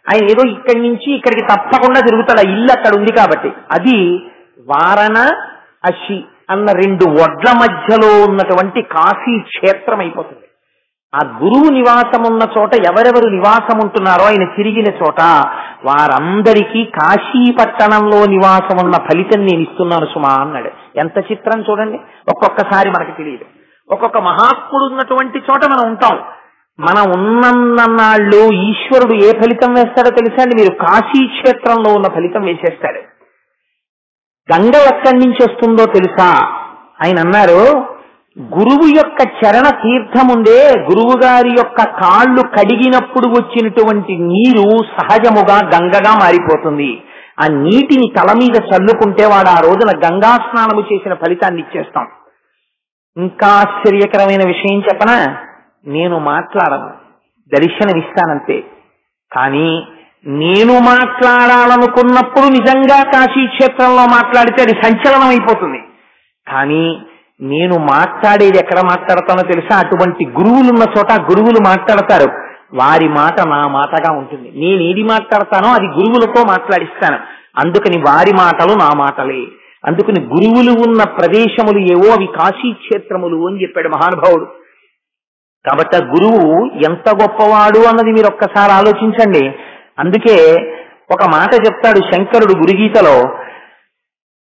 Speaker 1: ఆయన ఏదో ఇక్కడి నుంచి ఇక్కడికి తప్పకుండా తిరుగుతాడు, ఆ ఇల్లు అక్కడ ఉంది కాబట్టి. అది వారణ అషి అన్న 2 ఒడ్ల మధ్యలో ఉన్నటువంటి కాశీ క్షేత్రం అయిపోతుంది. ఆ గురువు నివాసం ఉన్న చోట ఎవరెవరు నివాసం ఉంటున్నారో ఆయన తిరిగిన చోట వారందరికీ కాశీ పట్టణంలో నివాసం ఉన్న ఫలితం నేను ఇస్తున్నాను సుమా అన్నాడు. ఎంత చిత్రం చూడండి. ఒక్కొక్కసారి మనకి తెలియదు, ఒక్కొక్క మహాత్ముడు ఉన్నటువంటి చోట మనం ఉంటాం. మనం ఉన్నన్నాళ్ళు ఈశ్వరుడు ఏ ఫలితం వేస్తాడో తెలుసా అండి? మీరు కాశీ క్షేత్రంలో ఉన్న ఫలితం వేసేస్తాడు. గంగ ఎక్కడి నుంచి వస్తుందో తెలుసా? ఆయన అన్నారు, గురువు యొక్క చరణ తీర్థముందే గురువు గారి యొక్క కాళ్ళు కడిగినప్పుడు వచ్చినటువంటి నీరు సహజముగా గంగగా మారిపోతుంది. ఆ నీటిని తల మీద చల్లుకుంటే వాడు ఆ రోజున గంగా స్నానము చేసిన ఫలితాన్ని ఇచ్చేస్తాం. ఇంకా ఆశ్చర్యకరమైన విషయం చెప్పనా? నేను మాట్లాడను, దర్శనమిస్తానంతే. కానీ నేను మాట్లాడాలనుకున్నప్పుడు నిజంగా కాశీక్షేత్రంలో మాట్లాడితే అది సంచలనం అయిపోతుంది. కానీ నేను మాట్లాడేది ఎక్కడ మాట్లాడతానో తెలుసా? అటువంటి గురువులున్న చోట గురువులు మాట్లాడతారు, వారి మాట నా మాటగా ఉంటుంది. నేనేది మాట్లాడతానో అది గురువులతో మాట్లాడిస్తాను. అందుకని వారి మాటలు నా మాటలే. అందుకని గురువులు ఉన్న ప్రదేశములు ఏవో అవి కాశీక్షేత్రములు అని చెప్పాడు మహానుభావుడు. కాబట్టి ఆ గురువు ఎంత గొప్పవాడు అన్నది మీరు ఒక్కసారి ఆలోచించండి. అందుకే ఒక మాట చెప్తాడు శంకరుడు గురుగీతలో,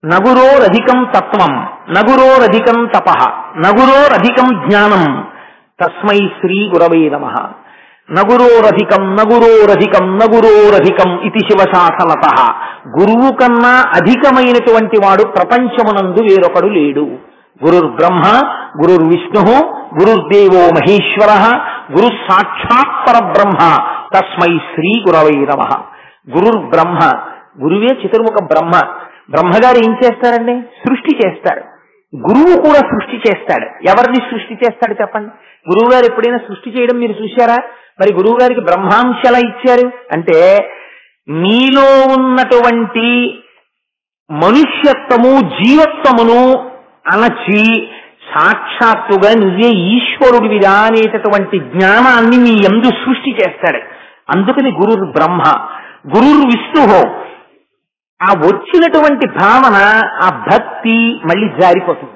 Speaker 1: నగురోరధికం తత్వం నగురోరధికం తపః నగురోరధికం జ్ఞానం తస్మై శ్రీ గురవే నమః. నగురోరధికం నగురోరధికం నగురోరధికం ఇది శివశాసనతః. గురువు కన్నా అధికమైనటువంటి వాడు ప్రపంచమునందు వేరొకడు లేడు. గురుర్బ్రహ్మ గురుర్విష్ణు గురుర్దేవో మహేశ్వర గురు సాక్షాత్ పరబ్రహ్మ తస్మై శ్రీ గురవై నమః. గురుర్బ్రహ్మ, గురువే చతుర్ముఖ బ్రహ్మ. బ్రహ్మగారు ఏం చేస్తారండి? సృష్టి చేస్తాడు. గురువు కూడా సృష్టి చేస్తాడు. ఎవరిని సృష్టి చేస్తాడు చెప్పండి? గురువు గారు ఎప్పుడైనా సృష్టి చేయడం మీరు చూశారా? మరి గురువు గారికి బ్రహ్మాంశ ఎలా ఇచ్చారు అంటే, మీలో ఉన్నటువంటి మనుష్యత్వము జీవత్వమును అణచి సాక్షాత్తుగా నువ్వే ఈశ్వరుడివిరా అనేటటువంటి జ్ఞానాన్ని మీ యందు సృష్టి చేస్తాడు. అందుకని గురుర్ బ్రహ్మ గురుర్ విష్ణు. ఆ వచ్చినటువంటి భావన, ఆ భక్తి మళ్ళీ జారిపోతుంది.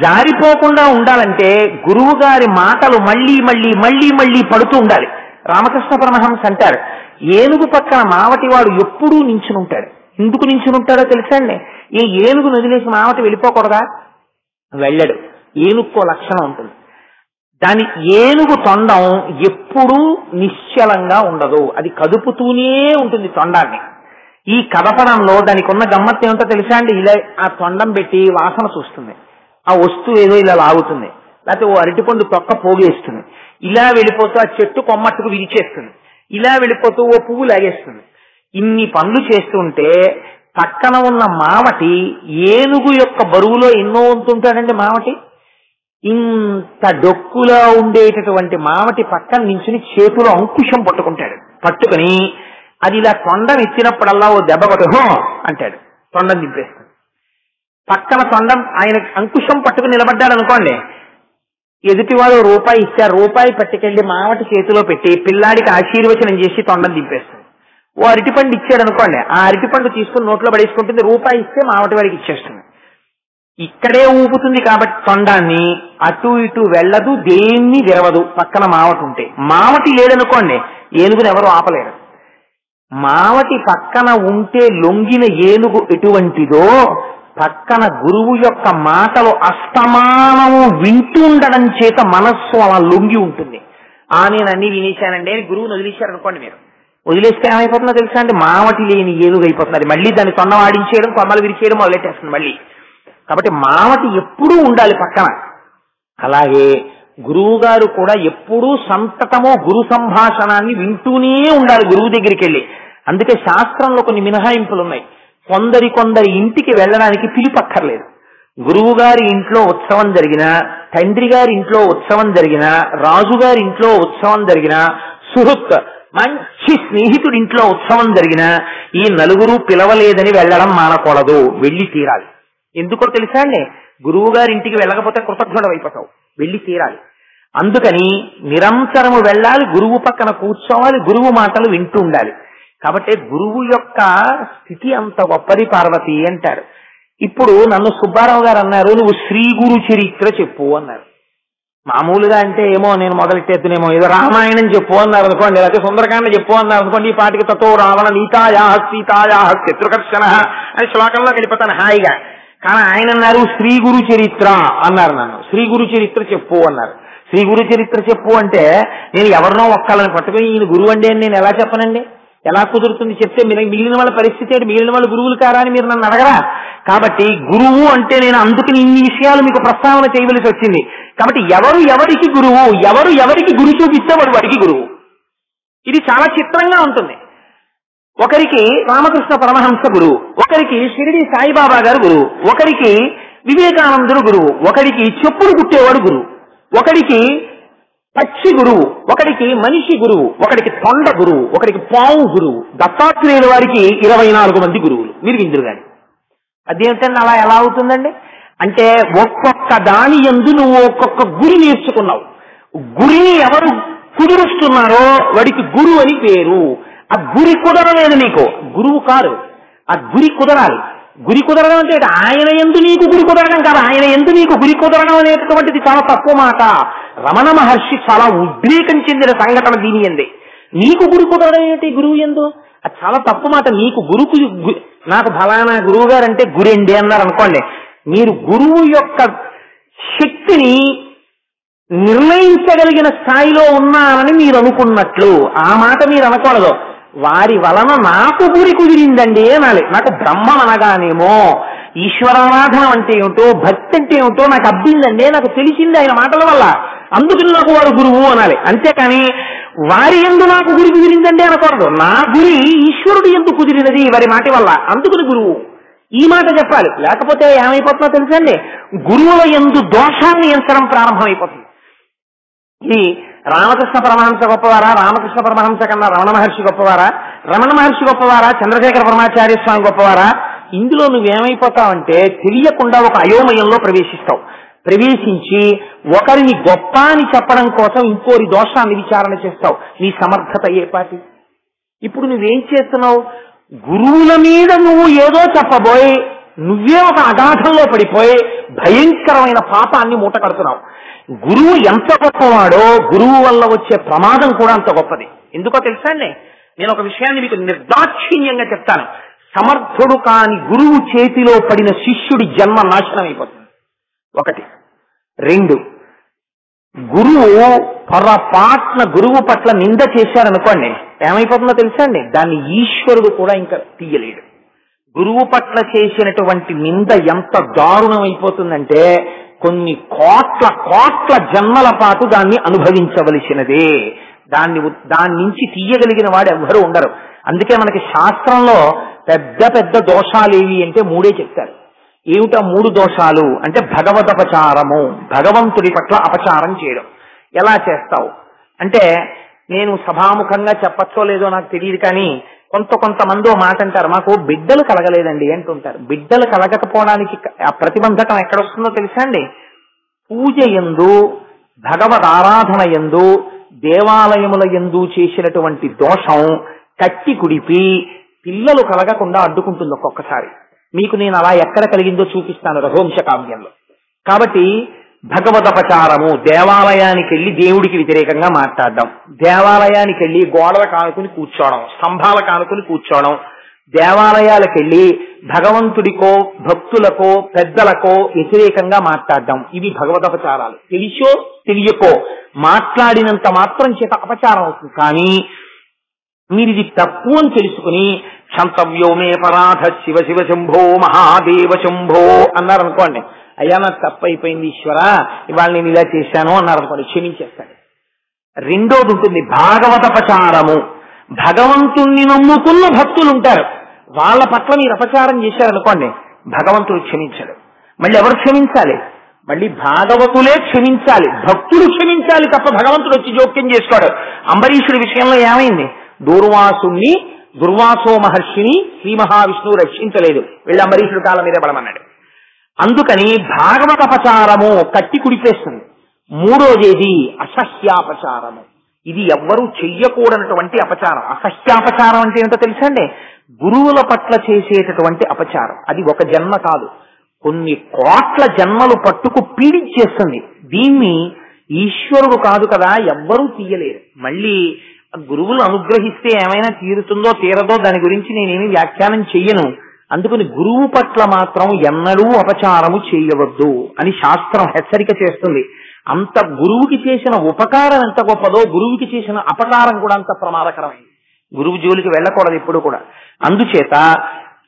Speaker 1: జారిపోకుండా ఉండాలంటే గురువు గారి మాటలు మళ్ళీ మళ్ళీ మళ్ళీ మళ్ళీ పడుతూ ఉండాలి. రామకృష్ణ పరమహంస అంటారు, ఏనుగు పక్కన మావటివాడు ఎప్పుడూ నించుని ఉంటాడు. ఎందుకు నించుని ఉంటాడో తెలుసా అండి? ఏ ఏనుగు వదిలేసి మావటి వెళ్ళిపోకూడదా? వెళ్ళడు. ఏనుగుకో లక్షణం ఉంటుంది. దాని ఏనుగు తొండం ఎప్పుడూ నిశ్చలంగా ఉండదు, అది కదుపుతూనే ఉంటుంది తొండాన్ని. ఈ కదపడంలో దానికి ఉన్న గమ్మత్తు ఏమిటో తెలుసా అండి? ఇలా ఆ తొండం పెట్టి వాసన చూస్తుంది, ఆ వస్తువు ఏదో ఇలా లాగుతుంది, లేకపోతే ఓ అరటిపండు తొక్క పోగేస్తుంది, ఇలా వెళ్ళిపోతూ ఆ చెట్టు కొమ్మట్టుకు విరిచేస్తుంది, ఇలా వెళ్ళిపోతూ ఓ పువ్వు లాగేస్తుంది. ఇన్ని పనులు చేస్తుంటే పక్కన ఉన్న మావటి ఏనుగు యొక్క బరువులో ఎన్నో ఉంటుంటాడండి మావటి. ఇంత డొక్కులా ఉండేటటువంటి మావటి పక్కన నించుని చేతిలో అంకుశం పట్టుకుంటాడు. పట్టుకుని అది ఇలా తొండం ఎత్తినప్పుడల్లా ఓ దెబ్బ కొట్టు అంటాడు, తొండం దింపేస్తాడు. పక్కన తొండం ఆయన అంకుశం పట్టుకుని నిలబడ్డాడు అనుకోండి, ఎదుటివాడు రూపాయి ఇచ్చారు, రూపాయి పట్టుకెళ్లి మావటి చేతిలో పెట్టి పిల్లాడికి ఆశీర్వచనం చేసి తొండం దింపేస్తాడు. ఓ అరటిపండు ఇచ్చాడు అనుకోండి, ఆ అరటిపండు తీసుకుని నోట్లో పడేసుకుంటుంది, రూపాయి ఇస్తే మావటి వాడికి ఇచ్చేస్తుంది. ఇక్కడే ఊపుతుంది కాబట్టి తొండాన్ని అటు ఇటు వెళ్ళదు, దేన్ని విరవదు. పక్కన మావటి ఉంటే, మావటి లేదనుకోండి ఏనుగుని ఎవరు ఆపలేరు. మావటి పక్కన ఉంటే లొంగిన ఏనుగు ఎటువంటిదో, పక్కన గురువు యొక్క మాటలు అస్తమానము వింటూ ఉండడం చేత మనస్సు అలా లొంగి ఉంటుంది. నేను అన్ని వినేశానండి అని గురువుని వదిలేశారనుకోండి, మీరు వదిలేస్తే ఏమైపోతుందో తెలుసా అండి? మావటి లేని ఏనుగు అయిపోతున్నది. మళ్ళీ దాన్ని తొండం ఆడించేయడం, కొమ్మలు విరిచేయడం మొదలెట్టేస్తుంది మళ్ళీ. కాబట్టి మావటి ఎప్పుడూ ఉండాలి పక్కన. అలాగే గురువు గారు కూడా ఎప్పుడూ సంతతమో గురు సంభాషణాన్ని వింటూనే ఉండాలి గురువు దగ్గరికి వెళ్ళి. అందుకే శాస్త్రంలో కొన్ని మినహాయింపులు ఉన్నాయి. కొందరి ఇంటికి వెళ్ళడానికి పిలుపక్కర్లేదు. గురువు గారి ఇంట్లో ఉత్సవం జరిగినా, తండ్రి గారి ఇంట్లో ఉత్సవం జరిగినా, రాజుగారి ఇంట్లో ఉత్సవం జరిగినా, సుహృత్ మంచి స్నేహితుడి ఇంట్లో ఉత్సవం జరిగినా ఈ నలుగురు పిలవలేదని వెళ్ళడం మానకూడదు, వెళ్ళి తీరాలి. ఎందుకో తెలుసా అండి? గురువు గారి ఇంటికి వెళ్ళకపోతే కృతజ్ఞుడు అయిపోతావు, వెళ్ళి తీరాలి. అందుకని నిరంతరము వెళ్ళాలి, గురువు పక్కన కూర్చోవాలి, గురువు మాటలు వింటూ ఉండాలి. కాబట్టి గురువు యొక్క స్థితి అంత గొప్పది పార్వతి అంటారు. ఇప్పుడు నన్ను సుబ్బారావు గారు అన్నారు, నువ్వు శ్రీ గురు చరిత్ర చెప్పు అన్నారు. మామూలుగా అంటే ఏమో నేను మొదలెట్టేద్దునేమో, ఏదో రామాయణం చెప్పు అన్నారు అనుకోండి, లేకపోతే సుందరకాండ చెప్పు అన్నారు అనుకోండి, ఈ పాటికి తతో రావణ నీతాయా సీతాయా శత్రుకర్షణ అని శ్లోకంలో వెళ్ళిపోతాను హాయిగా. కానీ ఆయన అన్నారు శ్రీ గురు చరిత్ర అన్నారు. నన్ను శ్రీ గురు చరిత్ర చెప్పు అన్నారు. శ్రీ గురు చరిత్ర చెప్పు అంటే నేను ఎవరినో ఒక్కళ్ళని పట్టుకుని ఈయన గురువు అండి అని నేను ఎలా చెప్పనండి? ఎలా కుదురుతుంది చెప్తే? మిగిలిన వాళ్ళ పరిస్థితి ఏంటి? మిగిలిన వాళ్ళు గురువులు కారా అని మీరు నన్ను అడగరా? కాబట్టి గురువు అంటే నేను అందుకని ఇన్ని విషయాలు మీకు ప్రస్తావన చేయవలసి వచ్చింది. కాబట్టి ఎవరికి గురువు, ఎవరికి గురు చూపిస్తే వాడికి గురువు. ఇది చాలా చిత్రంగా ఉంటుంది. ఒకరికి రామకృష్ణ పరమహంస గురువు, ఒకరికి షిరిడి సాయిబాబా గారు గురువు, ఒకరికి వివేకానందుడు గురువు, ఒకరికి చెప్పులు కుట్టేవాడు గురువు, ఒకరికి పక్షి గురువు, ఒకడికి మనిషి గురువు, ఒకడికి తొండ గురువు, ఒకడికి పావు గురువు. దత్తాత్రేయుల వారికి 24 మంది గురువులు. మీరు ఇందురు గాని అదేమిటండి అలా ఎలా అవుతుందండి? అంటే ఒక్కొక్క దాని యందు నువ్వు ఒక్కొక్క గురి నేర్చుకున్నావు. గురిని ఎవరు కుదురుస్తున్నారో వాడికి గురువు అని పేరు. ఆ గురి కుదరలేదు నీకు, గురువు కాదు. ఆ గురి కుదరాలి. గురి కుదరడం అంటే ఆయన యందు నీకు గురి కుదరడం కాదు, ఆయన యందు నీకు గురి కుదరడం అనేటటువంటిది చాలా తక్కువ మాట. రమణ మహర్షి చాలా ఉద్రేకం చెందిన సంఘటన దీని యందే. నీకు గురి కుదరడం ఏంటి గురువు యందు? అది చాలా తప్పు మాట. నీకు నాకు ఫలానా గురువు గారు అంటే గురండి అన్నారు అనుకోండి, మీరు గురువు యొక్క శక్తిని నిర్ణయించగలిగిన స్థాయిలో ఉన్నానని మీరు అనుకున్నట్లు ఆ మాట మీరు అనకూడదు. వారి వలన నాకు గురి కుదిరిందండి అనాలి. నాకు బ్రహ్మం అనగానేమో ఈశ్వరారాధన అంటే ఏమిటో, భక్తి అంటే ఏమిటో నాకు అబ్బిందండి, నాకు తెలిసింది ఆయన మాటల వల్ల, అందుకని నాకు వాడు గురువు అనాలి. అంతేకాని వారి యందు నాకు గురి కుదిరిందండి అనకూడదు. నా గురి ఈశ్వరుడు యందు కుదిరినది వారి మాట వల్ల, అందుకని గురువు ఈ మాట చెప్పాలి. లేకపోతే ఏమైపోతుందో తెలుసండి, గురువుల యందు దోషాన్ని ఎంచడం ప్రారంభమైపోతుంది. ఇది రామకృష్ణ పరమహంస గొప్పవారా, రామకృష్ణ పరమహంస కన్నా రమణ మహర్షి గొప్పవారా, రమణ మహర్షి గొప్పవారా, చంద్రశేఖర పరమాచార్య స్వామి గొప్పవారా? ఇందులో నువ్వేమైపోతావంటే తెలియకుండా ఒక అయోమయంలో ప్రవేశిస్తావు. ప్రవేశించి ఒకరిని గొప్ప అని చెప్పడం కోసం ఇంకోరి దోషాన్ని విచారణ చేస్తావు. నీ సమర్థత ఏ పాటి? ఇప్పుడు నువ్వేం చేస్తున్నావు? గురువుల మీద నువ్వు ఏదో చెప్పబోయి నువ్వే ఒక అగాధంలో పడిపోయి భయంకరమైన పాపాన్ని మూట కడుతున్నావు. గురువు ఎంత గొప్పవాడో గురువు వల్ల వచ్చే ప్రమాదం కూడా అంత గొప్పది. ఎందుకో తెలుసా అండి, నేను ఒక విషయాన్ని మీకు నిర్దాక్షిణ్యంగా చెప్తాను. సమర్థుడు కాని గురువు చేతిలో పడిన శిష్యుడి జన్మ నాశనం అయిపోతుంది. ఒకటి. రెండు, గురువు పొరపాట్న గురువు పట్ల నింద చేశారనుకోండి, ఏమైపోతుందో తెలుసా అండి, దాన్ని ఈశ్వరుడు కూడా ఇంకా తీయలేడు. గురువు పట్ల చేసినటువంటి నింద ఎంత దారుణం అయిపోతుందంటే కొన్ని కోట్ల జన్మల పాటు దాన్ని అనుభవించవలసినదే. దాని నుంచి తీయగలిగిన వాడు ఎవ్వరూ ఉండరు. అందుకే మనకి శాస్త్రంలో పెద్ద దోషాలేవి అంటే మూడే చెప్తారు. ఏమిటా మూడు దోషాలు అంటే భగవదపచారము, భగవంతుడి పట్ల అపచారం చేయడం. ఎలా చేస్తావు అంటే, నేను సభాముఖంగా చెప్పచ్చో లేదో నాకు తెలియదు, కానీ కొంతమంది మాట అంటారు, మాకు బిడ్డలు కలగలేదండి అంటుంటారు. బిడ్డలు కలగకపోవడానికి ఆ ప్రతిబంధకం ఎక్కడొస్తుందో తెలుసా అండి? పూజ యందు, భగవద్ ఆరాధన యందు, దేవాలయముల యందు చేసినటువంటి దోషం కట్టి కుడిపి పిల్లలు కలగకుండా అడ్డుకుంటుంది ఒక్కొక్కసారి. మీకు నేను అలా ఎక్కడ కలిగిందో చూపిస్తాను రఘువంశ కావ్యంలో. కాబట్టి భగవదపచారము, దేవాలయానికి వెళ్ళి దేవుడికి వ్యతిరేకంగా మాట్లాడడం, దేవాలయానికి వెళ్ళి గోడల కానుకుని కూర్చోవడం, స్తంభాల కానుకుని కూర్చోవడం, దేవాలయాలకు వెళ్ళి భగవంతుడికో భక్తులకో పెద్దలకో వ్యతిరేకంగా మాట్లాడడం, ఇవి భగవదపచారాలు. తెలిసో తెలియకో మాట్లాడినంత మాత్రం చేత అపచారం అవుతుంది. కానీ మీరు ఇది తప్పు అని తెలుసుకుని క్షంతవ్యో మే పరాధ శివ శివ శంభో మహాదేవ శంభో అన్నారనుకోండి, అయ్యా నాకు తప్పు అయిపోయింది ఈశ్వర, ఇవాళ నేను ఇలా చేశాను అన్నారనుకోండి, క్షమించేస్తాడు. రెండోది ఉంటుంది భాగవతపచారము. భగవంతుణ్ణి నమ్ముకున్న భక్తులు ఉంటారు, వాళ్ళ పట్ల మీరు అపచారం చేశారనుకోండి, భగవంతుడు క్షమించడు. మళ్ళీ ఎవరు క్షమించాలి? మళ్ళీ భాగవతులే క్షమించాలి, భక్తులు క్షమించాలి తప్ప భగవంతుడు వచ్చి జోక్యం చేసుకోడు. అంబరీషుడి విషయంలో ఏమైంది? దుర్వాసో మహర్షిని శ్రీ మహావిష్ణువు రక్షించలేదు, వెళ్ళి అంబరీషుడి కాలం మీదే పడమన్నాడు. అందుకని భాగవతపచారము కట్టి కుడిపేస్తుంది. మూడోదేది అసహ్యాపచారము. ఇది ఎవ్వరూ చెయ్యకూడనటువంటి అపచారం. అసహ్యాపచారం అంటే ఏంటో తెలుసా అండి? గురువుల పట్ల చేసేటటువంటి అపచారం. అది ఒక జన్మ కాదు, కొన్ని కోట్ల జన్మలు పట్టుకు పీడించేస్తుంది. దీన్ని ఈశ్వరుడు కాదు కదా ఎవ్వరూ తీయలేరు. మళ్ళీ గురువులు అనుగ్రహిస్తే ఏమైనా తీరుతుందో తీరదో దాని గురించి నేనేమి వ్యాఖ్యానం చెయ్యను. అందుకని గురువు పట్ల మాత్రం ఎన్నడూ అపచారము చేయవద్దు అని శాస్త్రం హెచ్చరిక చేస్తుంది. అంత గురువుకి చేసిన ఉపకారం ఎంత గొప్పదో గురువుకి చేసిన అపకారం కూడా అంత ప్రమాదకరమైంది. గురువు జోలికి వెళ్ళకూడదు ఎప్పుడు కూడా. అందుచేత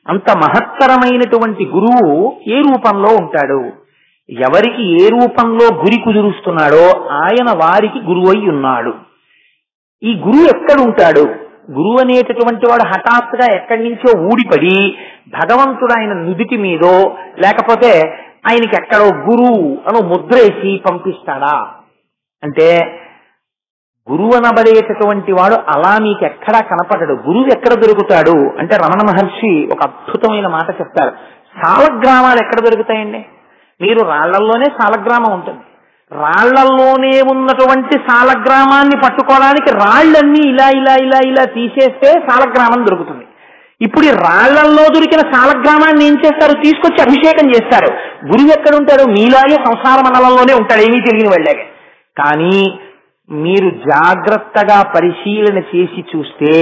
Speaker 1: అంత మహత్తరమైనటువంటి గురువు ఏ రూపంలో ఉంటాడు, ఎవరికి ఏ రూపంలో గురి కుదురుస్తున్నాడో ఆయన వారికి గురువు అయి ఉన్నాడు. ఈ గురువు ఎక్కడుంటాడు? గురువు అనేటటువంటి వాడు హఠాత్తుగా ఎక్కడి నుంచో ఊడిపడి భగవంతుడు ఆయన నుదిటి మీదో లేకపోతే ఆయనకి ఎక్కడో గురువు అని ముద్రేసి పంపిస్తాడా అంటే, గురువు అనబడేటటువంటి వాడు అలా మీకు ఎక్కడా కనపడడు. గురువు ఎక్కడ దొరుకుతాడు అంటే, రమణ మహర్షి ఒక అద్భుతమైన మాట చెప్తారు. సాలగ్రామాలు ఎక్కడ దొరుకుతాయండి? మీరు రాళ్లల్లోనే సాలగ్రామం ఉంటుంది, రాళ్లల్లోనే ఉన్నటువంటి సాలగ్రామాన్ని పట్టుకోవడానికి రాళ్లన్నీ ఇలా ఇలా ఇలా ఇలా తీసేస్తే సాలగ్రామం దొరుకుతుంది. ఇప్పుడు ఈ రాళ్లల్లో దొరికిన సాలగ్రామాన్ని ఏం చేస్తారు? తీసుకొచ్చి అభిషేకం చేస్తారు. గురువు ఎక్కడ ఉంటాడు? మీలాగే సంసార మండలంలోనే ఉంటాడు, ఏమీ తెలియని వెళ్ళాగే. కానీ మీరు జాగ్రత్తగా పరిశీలన చేసి చూస్తే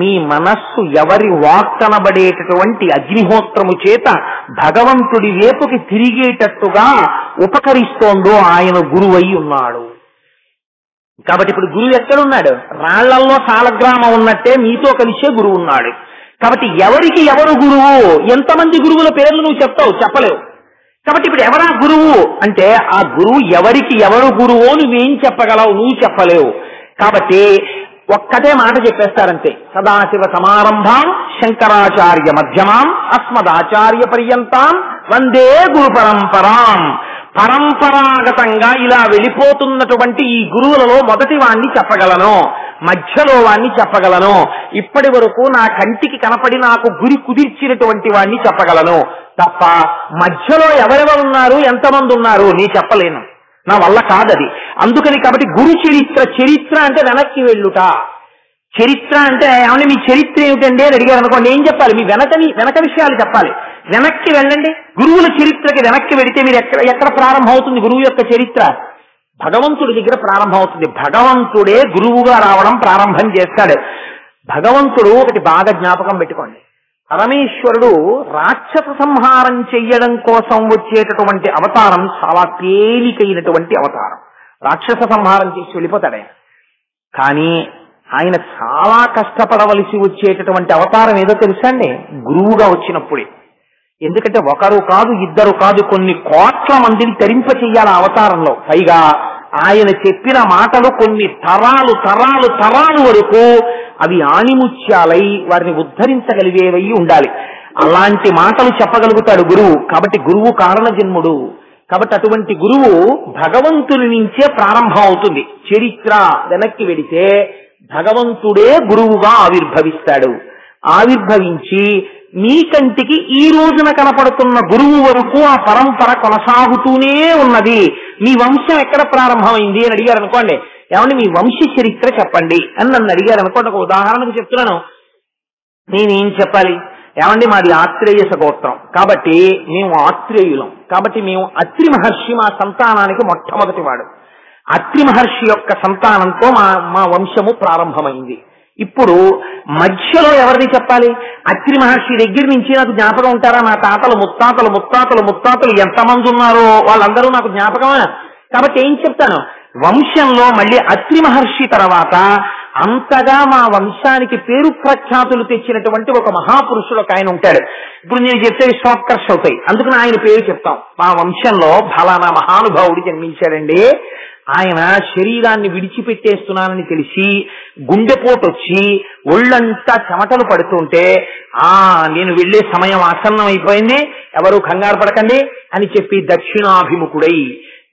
Speaker 1: మీ మనస్సు ఎవరి వాక్కనబడేటటువంటి అగ్నిహోత్రము చేత భగవంతుడి వైపుకి తిరిగేటట్టుగా ఉపకరిస్తోందో ఆయన గురువై ఉన్నాడు. కాబట్టి ఇప్పుడు గురువు ఎక్కడున్నాడు? రాళ్లల్లో సాలగ్రామం ఉన్నట్టే మీతో కలిసే గురువు ఉన్నాడు. కాబట్టి ఎవరికి ఎవరు గురువు? ఎంతమంది గురువుల పేర్లు నువ్వు చెప్తావు? చెప్పలేవు. కాబట్టి ఇప్పుడు ఎవరా గురువు అంటే ఆ గురువు ఎవరికి ఎవరు గురువో నువ్వేం చెప్పగలవు? నువ్వు చెప్పలేవు. కాబట్టి ఒక్కటే మాట చెప్పేస్తారంతే. సదాశివ సమారంభాం శంకరాచార్య మధ్యమాం అస్మదాచార్య పర్యంతాం వందే గురు పరంపరాం. పరంపరాగతంగా ఇలా వెళ్ళిపోతున్నటువంటి ఈ గురువులలో మొదటి వాణ్ణి చెప్పగలను, మధ్యలో వాణ్ణి చెప్పగలను, ఇప్పటి వరకు నా కంటికి కనపడి నాకు గురి కుదిర్చినటువంటి వాణ్ణి చెప్పగలను తప్ప మధ్యలో ఎవరెవరు ఉన్నారు, ఎంతమంది ఉన్నారు నీ చెప్పలేను, నా వల్ల కాదది. అందుకని కాబట్టి గురు చరిత్ర, చరిత్ర అంటే వెనక్కి వెళ్ళుట. చరిత్ర అంటే ఏమన్నా మీ చరిత్ర ఏమిటండి అని అడిగారు అనుకోండి, ఏం చెప్పాలి? మీ వెనక విషయాలు చెప్పాలి. వెనక్కి వెళ్ళండి. గురువుల చరిత్రకి వెనక్కి వెడితే మీరు ఎక్కడ ప్రారంభం అవుతుంది గురువు యొక్క చరిత్ర? భగవంతుడి దగ్గర ప్రారంభం అవుతుంది. భగవంతుడే గురువుగా రావడం ప్రారంభం చేస్తాడు. భగవంతుడు ఒకటి బాగా జ్ఞాపకం పెట్టుకోండి, పరమేశ్వరుడు రాక్షస సంహారం చెయ్యడం కోసం వచ్చేటటువంటి అవతారం చాలా తేలికైనటువంటి అవతారం. రాక్షస సంహారం చేసి వెళ్ళిపోతాడే. కానీ ఆయన చాలా కష్టపడవలసి వచ్చేటటువంటి అవతారం ఏదో తెలుసా అండి? గురువుగా వచ్చినప్పుడే. ఎందుకంటే ఒకరు కాదు, ఇద్దరు కాదు, కొన్ని కోట్ల మందిని తరింప చెయ్యాలి అవతారంలో. పైగా ఆయన చెప్పిన మాటలు కొన్ని తరాలు తరాలు తరాలు వరకు అవి ఆణిముత్యాలై వారిని ఉద్ధరించగలిగేవై ఉండాలి. అలాంటి మాటలు చెప్పగలుగుతాడు గురువు. కాబట్టి గురువు కారణ జన్ముడు. కాబట్టి అటువంటి గురువు భగవంతుని నుంచే ప్రారంభం అవుతుంది. చరిత్ర వెనక్కి వెడితే భగవంతుడే గురువుగా ఆవిర్భవిస్తాడు. ఆవిర్భవించి మీ కంటికి ఈ రోజున కనపడుతున్న గురువు వరకు ఆ పరంపర కొనసాగుతూనే ఉన్నది. మీ వంశం ఎక్కడ ప్రారంభమైంది అని అడిగారు అనుకోండి, ఏమండి మీ వంశ చరిత్ర చెప్పండి అని నన్ను అడిగారు అనుకోండి, ఒక ఉదాహరణకు చెప్తున్నాను. నేనేం చెప్పాలి? ఏమండి మాది ఆత్రేయస గోత్రం, కాబట్టి మేము ఆత్రేయులం, కాబట్టి మేము అత్రి మహర్షి మా సంతానానికి మొట్టమొదటి వాడు. అత్రి మహర్షి యొక్క సంతానంతో మా వంశము ప్రారంభమైంది. ఇప్పుడు మధ్యలో ఎవరిని చెప్పాలి? అత్రి మహర్షి దగ్గర నుంచి నాకు జ్ఞాపకం ఉంటారా? నా తాతలు ముత్తాతలు ముత్తాతలు ముత్తాతలు ఎంతమంది ఉన్నారో వాళ్ళందరూ నాకు జ్ఞాపకమా? కాబట్టి ఏం చెప్తాను? వంశంలో మళ్ళీ అత్రి మహర్షి తర్వాత అంతగా మా వంశానికి పేరు ప్రఖ్యాతులు తెచ్చినటువంటి ఒక మహాపురుషుడు ఒక ఆయన ఉంటాడు. ఇప్పుడు నేను చెప్తే విశ్వాకర్ష అవుతాయి, అందుకని ఆయన పేరు చెప్తాం. మా వంశంలో ఫలానా మహానుభావుడు జన్మించాడండి. ఆయన శరీరాన్ని విడిచిపెట్టేస్తున్నానని తెలిసి గుండెపోటు వచ్చి ఒళ్ళంతా చెమటలు పడుతుంటే నేను వెళ్లే సమయం ఆసన్నం అయిపోయింది, ఎవరు కంగారు పడకండి అని చెప్పి దక్షిణాభిముఖుడై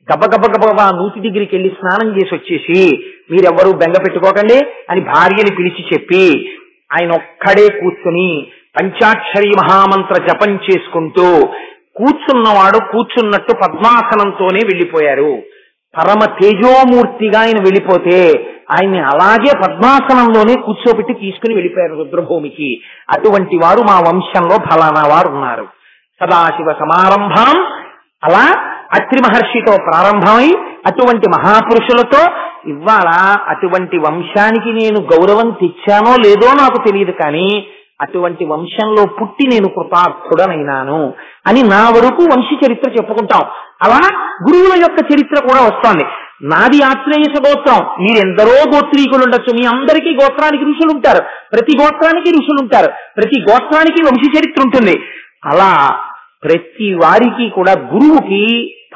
Speaker 1: గబగబగబా నూతి దగ్గరికి వెళ్లి స్నానం చేసి వచ్చేసి మీరెవ్వరూ బెంగ పెట్టుకోకండి అని భార్యని పిలిచి చెప్పి ఆయన ఒక్కడే కూర్చుని పంచాక్షరి మహామంత్ర జపం చేసుకుంటూ కూర్చున్నవాడు కూర్చున్నట్టు పద్మాసనంతోనే వెళ్లిపోయారు. పరమ తేజోమూర్తిగా ఆయన వెళ్ళిపోతే ఆయన్ని అలాగే పద్మాసనంలోనే కూర్చోబెట్టి తీసుకుని వెళ్ళిపోయారు రుద్రభూమికి. అటువంటి వారు మా వంశంలో ఫలానా వారు ఉన్నారు. సదాశివ సమారంభం అలా అత్రి మహర్షితో ప్రారంభమై అటువంటి మహాపురుషులతో ఇవాళ అటువంటి వంశానికి నేను గౌరవం తెచ్చానో లేదో నాకు తెలియదు, కానీ అటువంటి వంశంలో పుట్టి నేను కృతార్థుడనైనాను అని నా వరకు వంశ చరిత్ర చెప్పుకుంటాం. అలా గురువుల యొక్క చరిత్ర కూడా వస్తోంది. నాది ఆత్రేయస గోత్రం, మీరెందరో గోత్రీకులు ఉండొచ్చు, మీ అందరికీ గోత్రానికి ఋషులు ఉంటారు, ప్రతి గోత్రానికి ఋషులు ఉంటారు, ప్రతి గోత్రానికి వంశ చరిత్ర ఉంటుంది. అలా ప్రతి వారికి కూడా గురువుకి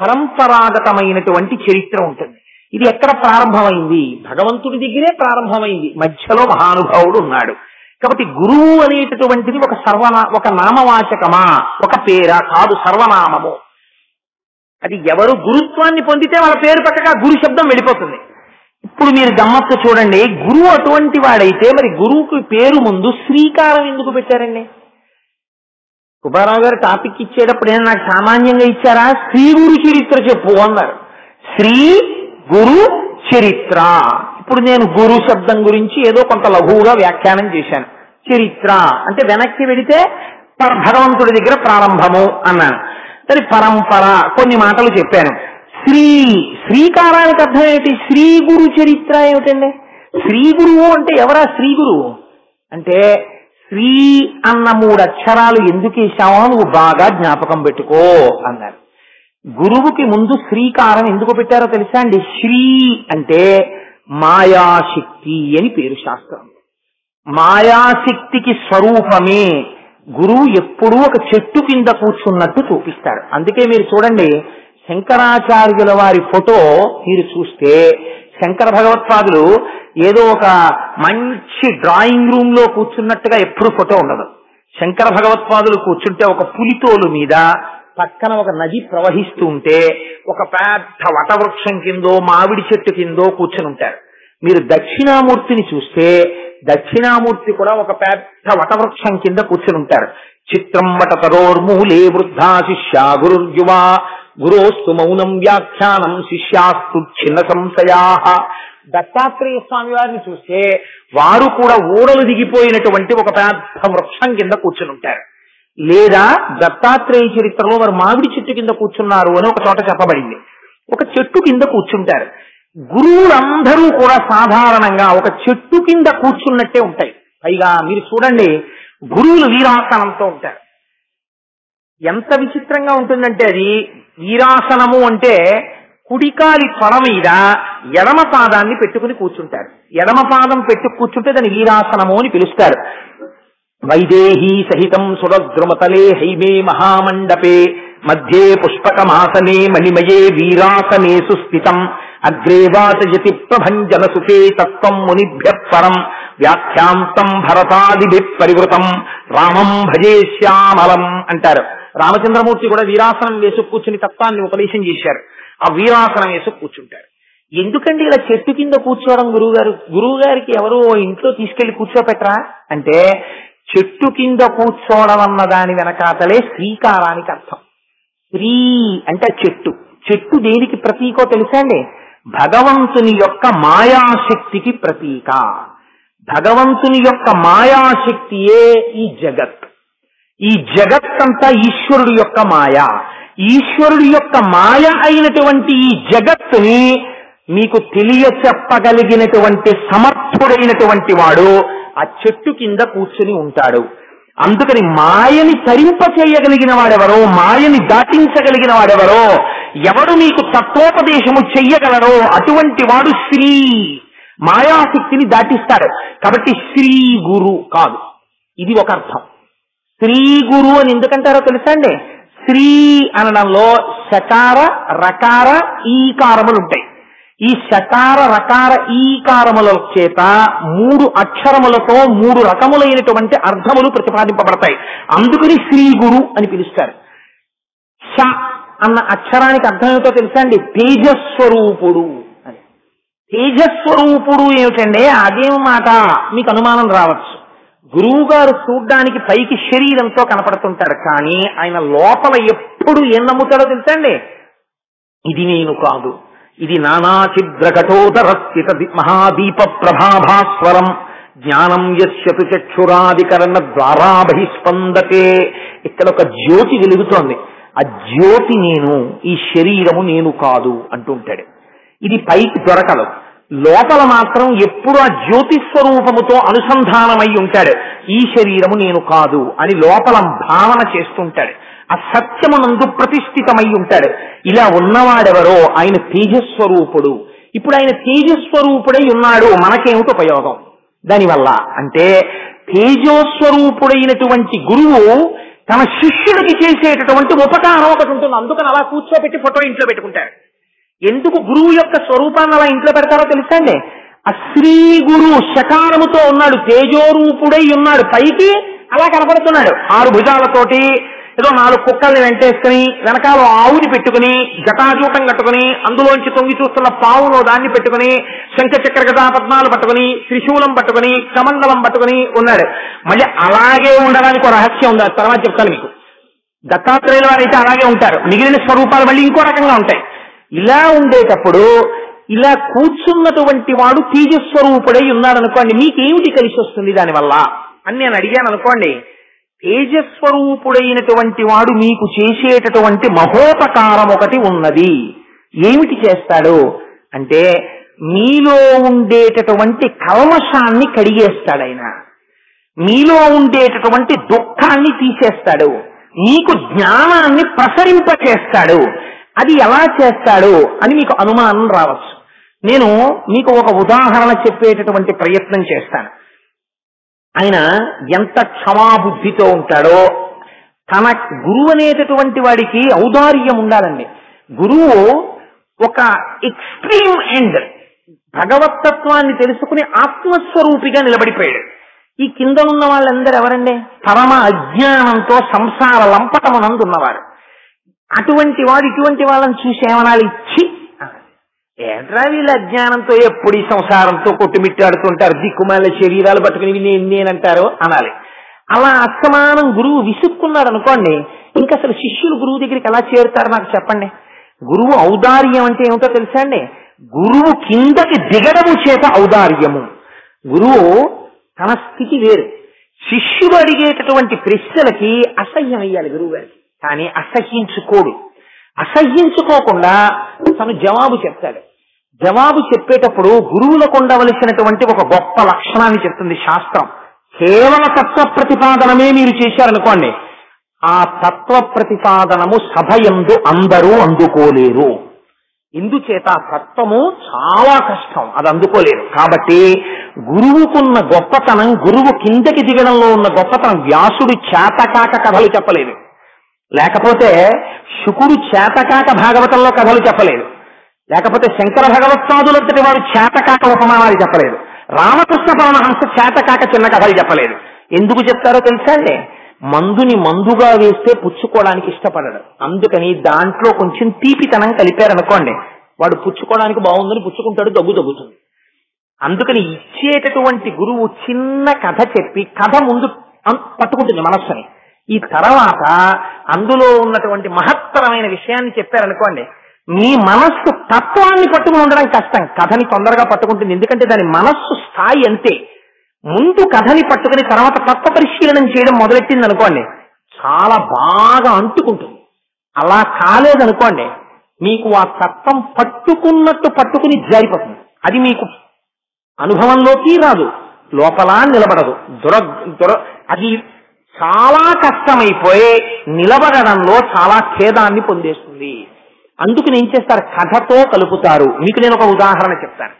Speaker 1: పరంపరాగతమైనటువంటి చరిత్ర ఉంటుంది. ఇది ఎక్కడ ప్రారంభమైంది? భగవంతుడి దగ్గరే ప్రారంభమైంది. మధ్యలో మహానుభావుడు ఉన్నాడు. కాబట్టి గురువు అనేటటువంటిది ఒక నామవాచకమా, ఒక పేరా? కాదు, సర్వనామము. అది ఎవరు గురుత్వాన్ని పొందితే వాళ్ళ పేరు పక్కగా గురు శబ్దం వెళ్ళిపోతుంది. ఇప్పుడు మీరు గమ్మత్తు చూడండి, గురువు అటువంటి వాడైతే మరి గురువుకి పేరు ముందు శ్రీకారం ఎందుకు పెట్టారండి? సుబ్బారావు గారు టాపిక్ ఇచ్చేటప్పుడు నాకు సామాన్యంగా ఇచ్చారా? శ్రీ గురు చరిత్ర చెప్పు అన్నారు. శ్రీ గురు చరిత్ర. ఇప్పుడు నేను గురు శబ్దం గురించి ఏదో కొంత లఘువుగా వ్యాఖ్యానం చేశాను. చరిత్ర అంటే వెనక్కి వెడితే భగవంతుడి దగ్గర ప్రారంభము అన్నాను. సరే పరంపర కొన్ని మాటలు చెప్పాను. శ్రీకారానికి అర్థం ఏమిటి? శ్రీ గురు చరిత్ర ఏమిటండి? శ్రీ గురువు అంటే ఎవరా శ్రీ గురువు అంటే శ్రీ అన్న 3 అక్షరాలు ఎందుకు వేసావో నువ్వు బాగా జ్ఞాపకం పెట్టుకో అన్నారు. గురువుకి ముందు శ్రీకారం ఎందుకు పెట్టారో తెలుసా అండి? శ్రీ అంటే మాయాశక్తి అని పేరు శాస్త్రం. మాయాశక్తికి స్వరూపమే గురువు ఎప్పుడూ ఒక చెట్టు కింద కూర్చున్నట్టు చూపిస్తాడు. అందుకే మీరు చూడండి, శంకరాచార్యుల వారి ఫోటో మీరు చూస్తే శంకర భగవత్పాదులు ఏదో ఒక మంచి డ్రాయింగ్ రూమ్ లో కూర్చున్నట్టుగా ఎప్పుడు ఫోటో ఉండదు. శంకర భగవత్పాదులు కూర్చుంటే ఒక పులితోలు మీద పక్కన ఒక నది ప్రవహిస్తూ ఉంటే ఒక పెద్ద వటవృక్షం కిందో మామిడి చెట్టు కిందో కూర్చుని ఉంటారు. మీరు దక్షిణామూర్తిని చూస్తే దక్షిణామూర్తి కూడా ఒక పెద్ద వటవృక్షం కింద కూర్చుని ఉంటారు. చిత్రం వటతరోర్మూలే వృద్ధా శిష్యా గురుర్యువా గురోస్తు మౌనం వ్యాఖ్యానం శిష్యాస్తు చిన్న సంశయా. దత్తాత్రేయ స్వామి వారిని చూస్తే వారు కూడా ఊడలు దిగిపోయినటువంటి ఒక పెద్ద వృక్షం కింద కూర్చుని ఉంటారు. లేదా దత్తాత్రేయ చరిత్రలో వారు మామిడి చెట్టు కింద కూర్చున్నారు అని ఒక చోట చెప్పబడింది. ఒక చెట్టు కింద కూర్చుంటారు. గురువులందరూ కూడా సాధారణంగా ఒక చెట్టు కింద కూర్చున్నట్టే ఉంటాయి. పైగా మీరు చూడండి, గురువులు వీరాసనంతో ఉంటారు. ఎంత విచిత్రంగా ఉంటుందంటే అది వీరాసనము అంటే కుడికాలి తొడ మీద ఎడమ పాదాన్ని పెట్టుకుని కూర్చుంటారు. ఎడమ పాదం పెట్టు కూర్చుంటే దాన్ని వీరాసనము అని పిలుస్తారు. వైదేహీ సహితం సురద్రుమతలే హైమే మహామండపే మధ్యే పుష్పకమాసనే మణిమయే వీరాసనే సుస్థితం అగ్రే వాచయతి ప్రభంజన సుఖే తత్వం మునిభ్య పరం వ్యాఖ్యాంతం భరతాదిభి పరివృతం రామం భజే శ్యామలం అంటారు. రామచంద్రమూర్తి కూడా వీరాసనం వేసు కూర్చుని తత్వాన్ని ఉపదేశం చేశారు. ఆ వీరాసనం వేసు కూర్చుంటారు. ఎందుకండి ఇలా చెట్టు కింద కూర్చోవడం గురువు గారికి ఎవరో ఇంట్లో తీసుకెళ్లి కూర్చోపెట్టరా అంటే చెట్టు కింద కూర్చోవడం అన్న దాని వెనకాతలే శ్రీకారానికి అర్థం. శ్రీ అంటే చెట్టు. చెట్టు దేనికి ప్రతీకో తెలుసా అండి? భగవంతుని యొక్క మాయాశక్తికి ప్రతీక. భగవంతుని యొక్క మాయాశక్తియే ఈ జగత్. ఈ జగత్తంతా ఈశ్వరుడు యొక్క మాయ. ఈశ్వరుడు యొక్క మాయ అయినటువంటి ఈ జగత్తుని మీకు తెలియచెప్పగలిగినటువంటి సమర్థుడైనటువంటి వాడు ఆ చెట్టు కింద కూర్చుని ఉంటాడు. అందుకని మాయని తరింప చేయగలిగిన వాడెవరో, మాయని దాటించగలిగిన వాడెవరో, ఎవడు మీకు తత్వోపదేశము చెయ్యగలరో అటువంటి వాడు శ్రీ మాయాశక్తిని దాటిస్తాడు. కాబట్టి శ్రీ గురు కాదు, ఇది ఒక అర్థం. శ్రీ గురు అని ఎందుకంటారో తెలుసా అండి? శ్రీ అనడంలో శకార రకార ఈకారములు ఉంటాయి. ఈ శకార రకార ఈకారముల చేత 3 అక్షరములతో 3 రకములైనటువంటి అర్థములు ప్రతిపాదింపబడతాయి. అందుకని శ్రీ గురు అని పిలుస్తారు. ష అన్న అక్షరానికి అర్థం ఏమిటో తెలుసా అండి? తేజస్వరూపుడు అని. తేజస్వరూపుడు ఏమిటండి? అదేం మాట మీకు అనుమానం రావచ్చు. గురువు గారు చూడ్డానికి పైకి శరీరంతో కనపడుతుంటాడు, కానీ ఆయన లోపల ఎప్పుడు ఏం నమ్ముతాడో తెలుసా అండి? ఇది నేను కాదు, ఇది నానాచిద్రకటోదర స్థిత మహాదీప ప్రభాభాస్వరం జ్ఞానం యస్యతు చక్షురాదికరణ ద్వారా బహిస్పందతే. ఇక్కడ ఒక జ్యోతి వెలుగుతోంది. ఆ జ్యోతి నేను, ఈ శరీరము నేను కాదు అంటుంటాడు. ఇది పైకి దొరకదు, లోపల మాత్రం ఎప్పుడు ఆ జ్యోతి స్వరూపముతో అనుసంధానమై ఉంటాడు. ఈ శరీరము నేను కాదు అని లోపల భావన చేస్తుంటాడు. ఆ సత్యమునందు ప్రతిష్ఠితమై ఉంటాడు. ఇలా ఉన్నవాడెవరో ఆయన తేజస్వరూపుడు. ఇప్పుడు ఆయన తేజస్వరూపుడై ఉన్నాడు, మనకేమిటి ఉపయోగం దానివల్ల అంటే తేజస్వరూపుడైనటువంటి గురువు తన శిష్యుడికి చేసేటటువంటి ఉపకారం ఒకటి ఉంటుంది. అందుకని అలా కూర్చోబెట్టి ఫోటో ఇంట్లో పెట్టుకుంటాడు. ఎందుకు గురువు యొక్క స్వరూపాన్ని అలా ఇంట్లో పెడతారో తెలుసా అండి? ఆ శ్రీ గురు శకారముతో ఉన్నాడు, తేజోరూపుడై ఉన్నాడు, పైకి అలా కనపడుతున్నాడు. 6 భుజాలతోటి ఏదో 4 కుక్కల్ని వెంటేసుకుని వెనకాల ఆవుని పెట్టుకుని జటాజూటం కట్టుకుని అందులోంచి తొంగి చూస్తున్న పావులో దాన్ని పెట్టుకుని శంఖచక్ర గదా పద్మాలు పట్టుకుని త్రిశూలం పట్టుకుని కమండలం పట్టుకుని ఉన్నాడు. మళ్ళీ అలాగే ఉండడానికి ఒక రహస్యం ఉంది, తర్వాత చెప్తాను మీకు. దత్తాత్రేయుల వారు అయితే అలాగే ఉంటారు, మిగిలిన స్వరూపాలు మళ్ళీ ఇంకో రకంగా ఉంటాయి. ఇలా ఉండేటప్పుడు ఇలా కూర్చున్నటువంటి వాడు తేజస్వరూపుడై ఉన్నాడు అనుకోండి, మీకేమిటి కలిసి వస్తుంది దానివల్ల అని నేను అడిగాను అనుకోండి, తేజస్వరూపుడైనటువంటి వాడు మీకు చేసేటటువంటి మహోపకారం ఒకటి ఉన్నది. ఏమిటి చేస్తాడు అంటే, మీలో ఉండేటటువంటి కల్మషాన్ని కడిగేస్తాడు ఆయన. మీలో ఉండేటటువంటి దుఃఖాన్ని తీసేస్తాడు. మీకు జ్ఞానాన్ని ప్రసరింపచేస్తాడు. అది ఎలా చేస్తాడు అని మీకు అనుమానం రావచ్చు. నేను మీకు ఒక ఉదాహరణ చెప్పేటటువంటి ప్రయత్నం చేస్తాను. ఆయన ఎంత క్షమాబుద్ధితో ఉంటాడో, తన గురువు అనేటటువంటి వాడికి ఔదార్యం ఉండాలండి. గురువు ఒక ఎక్స్ట్రీమ్ ఎండ్ భగవత్తత్వాన్ని తెలుసుకుని ఆత్మస్వరూపిగా నిలబడిపోయాడు. ఈ కింద ఉన్న వాళ్ళందరూ ఎవరండి? పరమ అజ్ఞానంతో సంసార లంపటమునందున్నవారు. అటువంటి వాడు ఇటువంటి వాళ్ళని చూసి ఏమనాలి? ఇచ్చి ఏంట్రా వీళ్ళ అజ్ఞానంతో ఎప్పుడు ఈ సంసారంతో కొట్టుమిట్టాడుతుంటారు, దిక్కుమాల శరీరాలు పట్టుకుని నేనంటారు అనాలి. అలా అస్తమానం గురువు విసుక్కున్నాడు అనుకోండి, ఇంకా అసలు శిష్యులు గురువు దగ్గరికి ఎలా చేరుతారు నాకు చెప్పండి. గురువు ఔదార్యం అంటే ఏమిటో తెలుసా అండి? గురువు కిందకి దిగడము చేత ఔదార్యము. గురువు తన స్థితి వేరు. శిష్యుడు అడిగేటటువంటి ప్రశ్నలకి అసహ్యం అయ్యాలి గురువు గారికి, కానీ అసహ్యించుకోడు. అసహ్యించుకోకుండా తను జవాబు చెప్తాడు. జవాబు చెప్పేటప్పుడు గురువులకు ఉండవలసినటువంటి ఒక గొప్ప లక్షణాన్ని చెప్తుంది శాస్త్రం. కేవల తత్వ ప్రతిపాదనమే మీరు చేశారనుకోండి, ఆ తత్వ ప్రతిపాదనము సభయందు అందరూ అందుకోలేరు. ఇందుచేత తత్వము చాలా కష్టం, అది అందుకోలేరు. కాబట్టి గురువుకున్న గొప్పతనం, గురువు కిందకి దిగడంలో ఉన్న గొప్పతనం. వ్యాసుడు చేతకాక కథలు చెప్పలేదు, లేకపోతే శుకుడు చేతకాక భాగవతంలో కథలు చెప్పలేదు, లేకపోతే శంకర భగవత్పాదులంతటి వారు చేతకాక ఉపమానాలు చెప్పలేదు, రామకృష్ణ పరమహంస చేతకాక చిన్న కథలు చెప్పలేదు. ఎందుకు చెప్తారో తెలుసా అండి? మందుని మందుగా వేస్తే పుచ్చుకోవడానికి ఇష్టపడడు. అందుకని దాంట్లో కొంచెం తీపితనం కలిపారనుకోండి, వాడు పుచ్చుకోవడానికి బాగుందని పుచ్చుకుంటాడు, దగ్గుతుంది. అందుకని ఇచ్చేటటువంటి గురువు చిన్న కథ చెప్పి కథ ముందు పట్టుకుంటుంది మనస్సుని. ఈ తర్వాత అందులో ఉన్నటువంటి మహత్తరమైన విషయాన్ని చెప్పారనుకోండి, మీ మనస్సు తత్వాన్ని పట్టుకుని ఉండడం కష్టం, కథని తొందరగా పట్టుకుంటుంది. ఎందుకంటే దాని మనస్సు స్థాయి అంతే. ముందు కథని పట్టుకుని తర్వాత తత్వ పరిశీలనం చేయడం మొదలెట్టింది అనుకోండి, చాలా బాగా అంటుకుంటుంది. అలా కాలేదనుకోండి, మీకు ఆ తత్వం పట్టుకున్నట్టు పట్టుకుని జారిపోతుంది. అది మీకు అనుభవంలోకి రాదు, లోపల నిలబడదు. అది చాలా కష్టమైపోయి నిలబడడంలో చాలా ఖేదాన్ని పొందేస్తుంది. అందుకని ఏం చేస్తారు? కథతో కలుపుతారు. మీకు నేను ఒక ఉదాహరణ చెప్తాను.